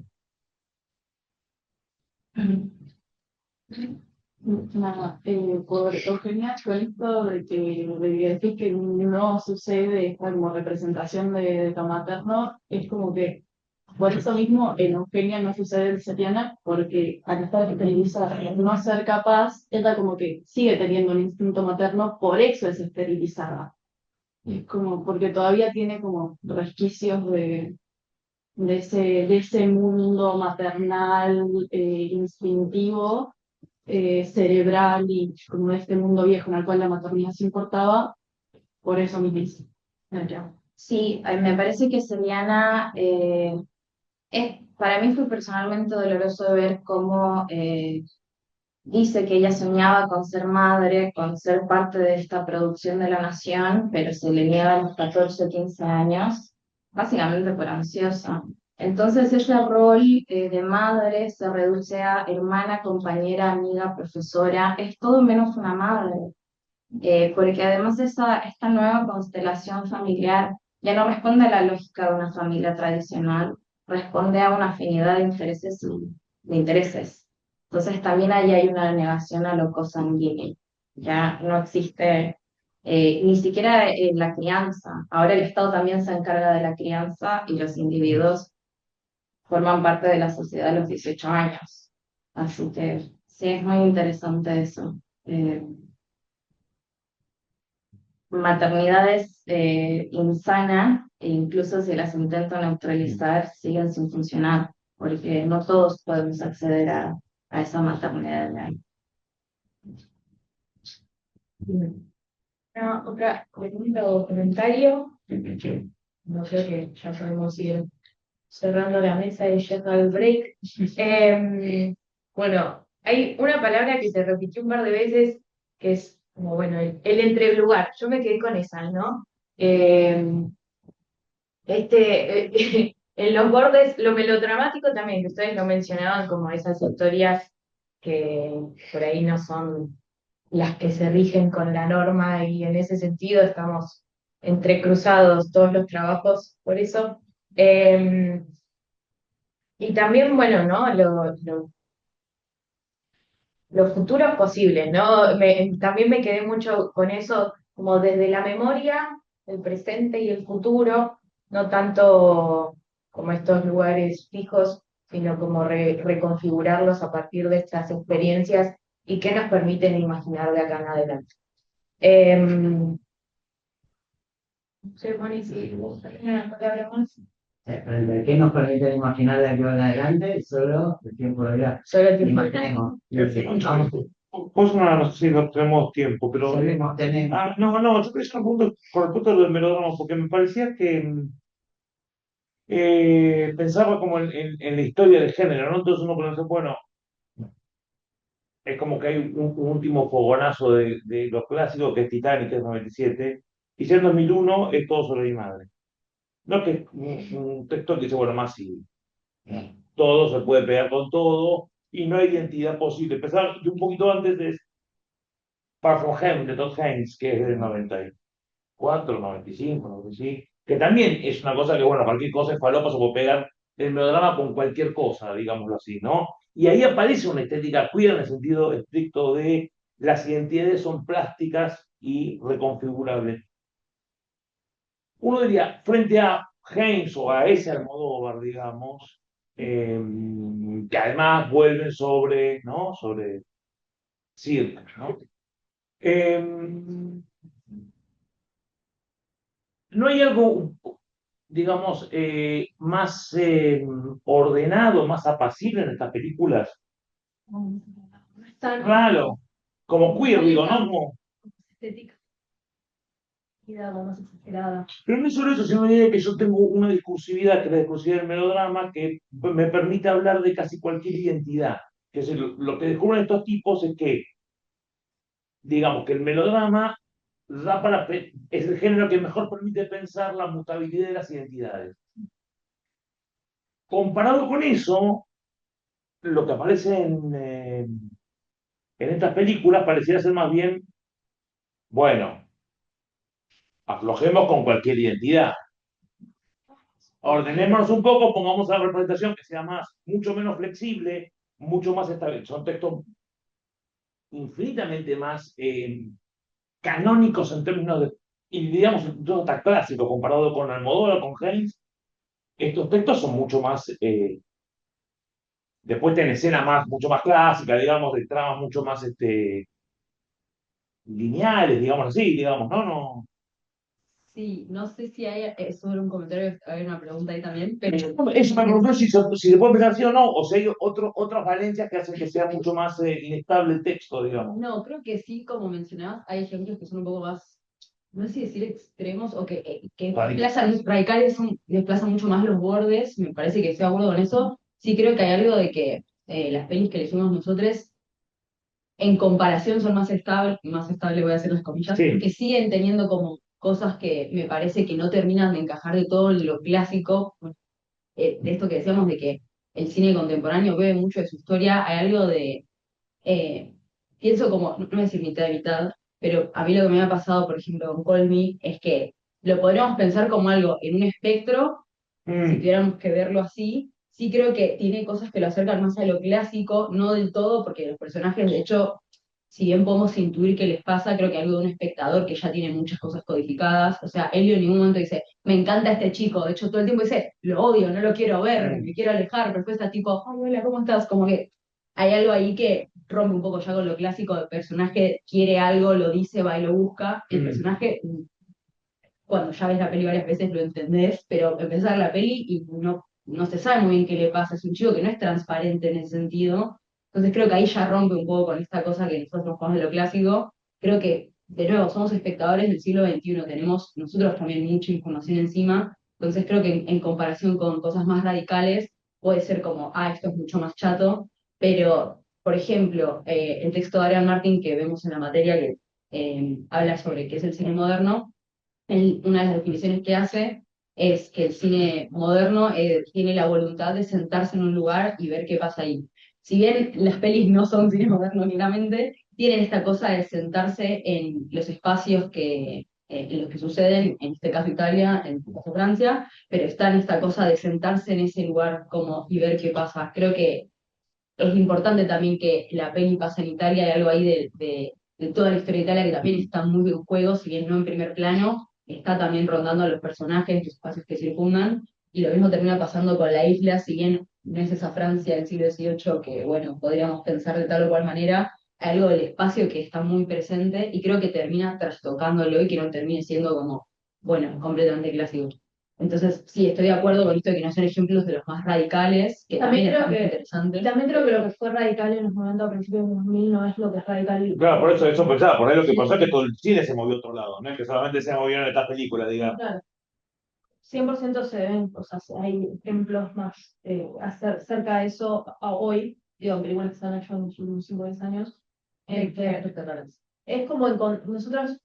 Nada, por Eugenia, con esto de decir que no sucede esta como representación de lo materno, es como que por eso mismo en Eugenia no sucede en Seriana, porque al estar esterilizada, al no ser capaz, ella como que sigue teniendo un instinto materno, por eso es esterilizada. Es como porque todavía tiene como resquicios de ese mundo maternal, instintivo, cerebral y como de este mundo viejo en el cual la maternidad se importaba, por eso mismo. Sí, me parece que Seriana para mí fue personalmente doloroso ver cómo dice que ella soñaba con ser madre, con ser parte de esta producción de la nación, pero se le niega a los 14 o 15 años, básicamente por ansiosa. Entonces ese rol de madre se reduce a hermana, compañera, amiga, profesora, es todo menos una madre. Porque además esta nueva constelación familiar ya no responde a la lógica de una familia tradicional, responde a una afinidad de intereses. Entonces también ahí hay una negación a lo cosanguíneo. Ya no existe ni siquiera la crianza. Ahora el Estado también se encarga de la crianza y los individuos forman parte de la sociedad a los 18 años. Así que sí, es muy interesante eso. Maternidades insanas, e incluso si las intento neutralizar, siguen sin funcionar, porque no todos podemos acceder a esa maternidad real. Otra pregunta o comentario. No creo que ya podemos ir cerrando la mesa y yendo al break. Bueno, hay una palabra que se repitió un par de veces, que es como, bueno, el entrelugar. Yo me quedé con esa, ¿no? En los bordes, lo melodramático también, que ustedes lo mencionaban como esas historias que por ahí no son las que se rigen con la norma y en ese sentido estamos entrecruzados todos los trabajos por eso. Y también, bueno, ¿no? Los futuros posibles, ¿no? También me quedé mucho con eso, como desde la memoria, el presente y el futuro, no tanto como estos lugares fijos, sino como reconfigurarlos a partir de estas experiencias y que nos permiten imaginar de acá en adelante. No sé, Moni, si vos tenés una palabra más. Frente a qué nos permite imaginar de aquí en adelante, solo el tiempo de vida. Solo el tiempo. Imaginemos. Vamos, Pues no sé si no tenemos tiempo, pero. seguimos teniendo. No, yo creo que con el punto de lo del melodrama, porque me parecía que pensaba como en la historia del género, ¿no? Entonces uno piensa, bueno, es como que hay un último fogonazo de los clásicos, que es Titanic, que es 97, y si en 2001 es todo sobre mi madre. No que un texto que dice, bueno, más si todo se puede pegar con todo y no hay identidad posible. Empezar un poquito antes de Far From Home, de Todd Haynes, que es del 94, 95, no sé si, que también es una cosa que, bueno, cualquier cosa es falopa, se puede pegar el melodrama con cualquier cosa, digámoslo así, ¿no? Y ahí aparece una estética queer en el sentido estricto de las identidades son plásticas y reconfigurables. Uno diría, frente a Haynes o a ese Almodóvar, digamos, que además vuelven sobre, ¿no? Sobre Cirque, ¿no? ¿No hay algo, digamos, más ordenado, más apacible en estas películas? No es tan Claro, como queer, digo, ¿no? Como. estética, más exagerada. Pero no es solo eso, sino la idea de que yo tengo una discursividad, que es la discursividad del melodrama, que me permite hablar de casi cualquier identidad. Que es lo que descubren estos tipos es que, digamos, que el melodrama es el género que mejor permite pensar la mutabilidad de las identidades. Comparado con eso, lo que aparece en estas películas pareciera ser más bien, bueno, aflojemos con cualquier identidad. Ordenémonos un poco, pongamos a la representación que sea mucho menos flexible, mucho más estable. Son textos infinitamente más canónicos en términos de, y digamos, incluso hasta clásicos, comparado con Almodóvar o con Haynes. Estos textos son mucho más, después tienen escenas mucho más clásicas, digamos, de tramas mucho más lineales, digamos así, digamos, ¿no? No. Sí, no sé si hay, sobre un comentario, hay una pregunta ahí también, pero Eso me preguntó si se puede pensar sí o no, o si hay otras valencias que hacen que sea mucho más inestable el texto, digamos. no, creo que sí, como mencionabas, hay ejemplos que son un poco más, no sé si decir extremos o que desplazan, radicales, desplazan mucho más los bordes, me parece que estoy de acuerdo con eso. Sí creo que hay algo de que las pelis que elegimos nosotros en comparación son más estables voy a hacer las comillas, Sí. porque siguen teniendo como cosas que me parece que no terminan de encajar de todo en lo clásico. de esto que decíamos de que el cine contemporáneo bebe mucho de su historia, hay algo de, eh, pienso como, no voy a decir mitad de mitad, pero a mí lo que me ha pasado, por ejemplo, con Call Me, es que lo podríamos pensar como algo en un espectro, si tuviéramos que verlo así. Sí creo que tiene cosas que lo acercan más a lo clásico, no del todo, porque los personajes, de hecho, si bien podemos intuir qué les pasa, creo que algo de un espectador que ya tiene muchas cosas codificadas. O sea, Elio en ningún momento dice, me encanta este chico. De hecho, todo el tiempo dice, lo odio, no lo quiero ver, me quiero alejar. Pero después está tipo, ay, hola, ¿cómo estás? Como que hay algo ahí que rompe un poco ya con lo clásico. El personaje quiere algo, lo dice, va y lo busca. El personaje, cuando ya ves la peli varias veces, lo entendés, pero empezar la peli y no se sabe muy bien qué le pasa. Es un chico que no es transparente en ese sentido. Entonces creo que ahí ya rompe un poco con esta cosa que nosotros jugamos de lo clásico. Creo que, de nuevo, somos espectadores del siglo XXI, tenemos nosotros también mucha información encima. Entonces creo que en comparación con cosas más radicales, puede ser como, esto es mucho más chato, pero, por ejemplo, el texto de Arian Martin que vemos en la materia que habla sobre qué es el cine moderno, una de las definiciones que hace es que el cine moderno tiene la voluntad de sentarse en un lugar y ver qué pasa ahí. Si bien las pelis no son cine moderno únicamente, tienen esta cosa de sentarse en los espacios en los que suceden, en este caso Italia, en este caso Francia, pero está en esta cosa de sentarse en ese lugar como y ver qué pasa. Creo que es importante también que la peli pase en Italia, hay algo ahí de toda la historia de Italia que también está muy en juego, si bien no en primer plano, está también rondando a los personajes, los espacios que circundan, y lo mismo termina pasando con la isla, si bien no es esa Francia del siglo XVIII que, bueno, podríamos pensar de tal o cual manera, hay algo del espacio que está muy presente, y creo que termina trastocándolo y que no termine siendo como, bueno, completamente clásico. Entonces, sí, estoy de acuerdo con esto de que no son ejemplos de los más radicales, que también También creo están muy que, interesantes. también creo que lo que fue radical en los 90 a principios de los 2000 no es lo que es radical. Claro, por eso pensaba, por ahí lo que pasó es que todo el cine se movió a otro lado, no es que solamente se movieron estas películas, digamos. Claro, 100% se ven cosas, hay ejemplos más cerca de eso a hoy, digo, películas que se han hecho en los últimos 5 o 10 años. Es como nosotros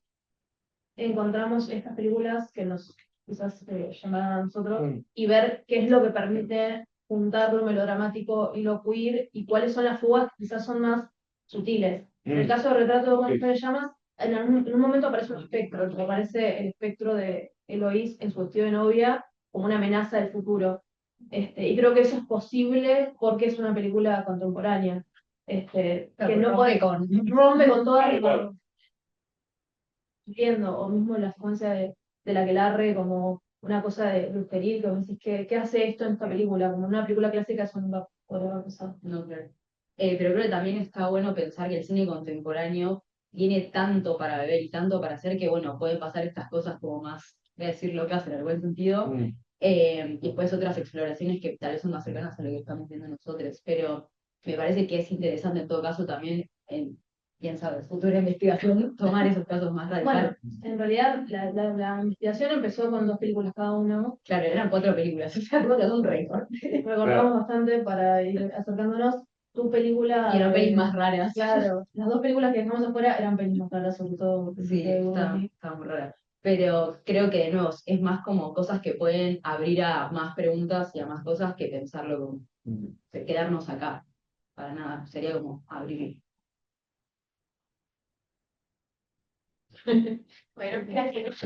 encontramos estas películas que nos quizás llamaron a nosotros y ver qué es lo que permite juntar lo melodramático y lo queer y cuáles son las fugas que quizás son más sutiles. En el caso de Retrato de una mujer en llamas, en un momento aparece un espectro, que aparece el espectro de Eloís en su vestido de novia como una amenaza del futuro. Y creo que eso es posible porque es una película contemporánea. Que no puede rompe con todas viendo, o mismo la secuencia de la Aquelarre como una cosa de brujería, que vos decís, ¿qué hace esto en esta película? Como en una película clásica eso no va a poder pasar. No, claro. Pero creo que también está bueno pensar que el cine contemporáneo tiene tanto para beber y tanto para hacer que, bueno, pueden pasar estas cosas como más, voy a decir locas en el buen sentido, y después otras exploraciones que tal vez son más cercanas a lo que estamos viendo nosotros, pero me parece que es interesante en todo caso también, quién sabe, futura investigación, tomar esos casos más radicales. Bueno, en realidad la investigación empezó con 2 películas cada uno. Claro, eran 4 películas, o sea, creo que es un récord. Recordamos bastante para ir acercándonos. Tu película. Y eran pelis más raras. Claro, las 2 películas que dejamos afuera eran pelis más raras, sobre todo. Sí, está muy rara. Pero creo que de nuevo es más como cosas que pueden abrir a más preguntas y a más cosas que pensarlo como quedarnos acá. Para nada, sería como abrir. Bueno, gracias.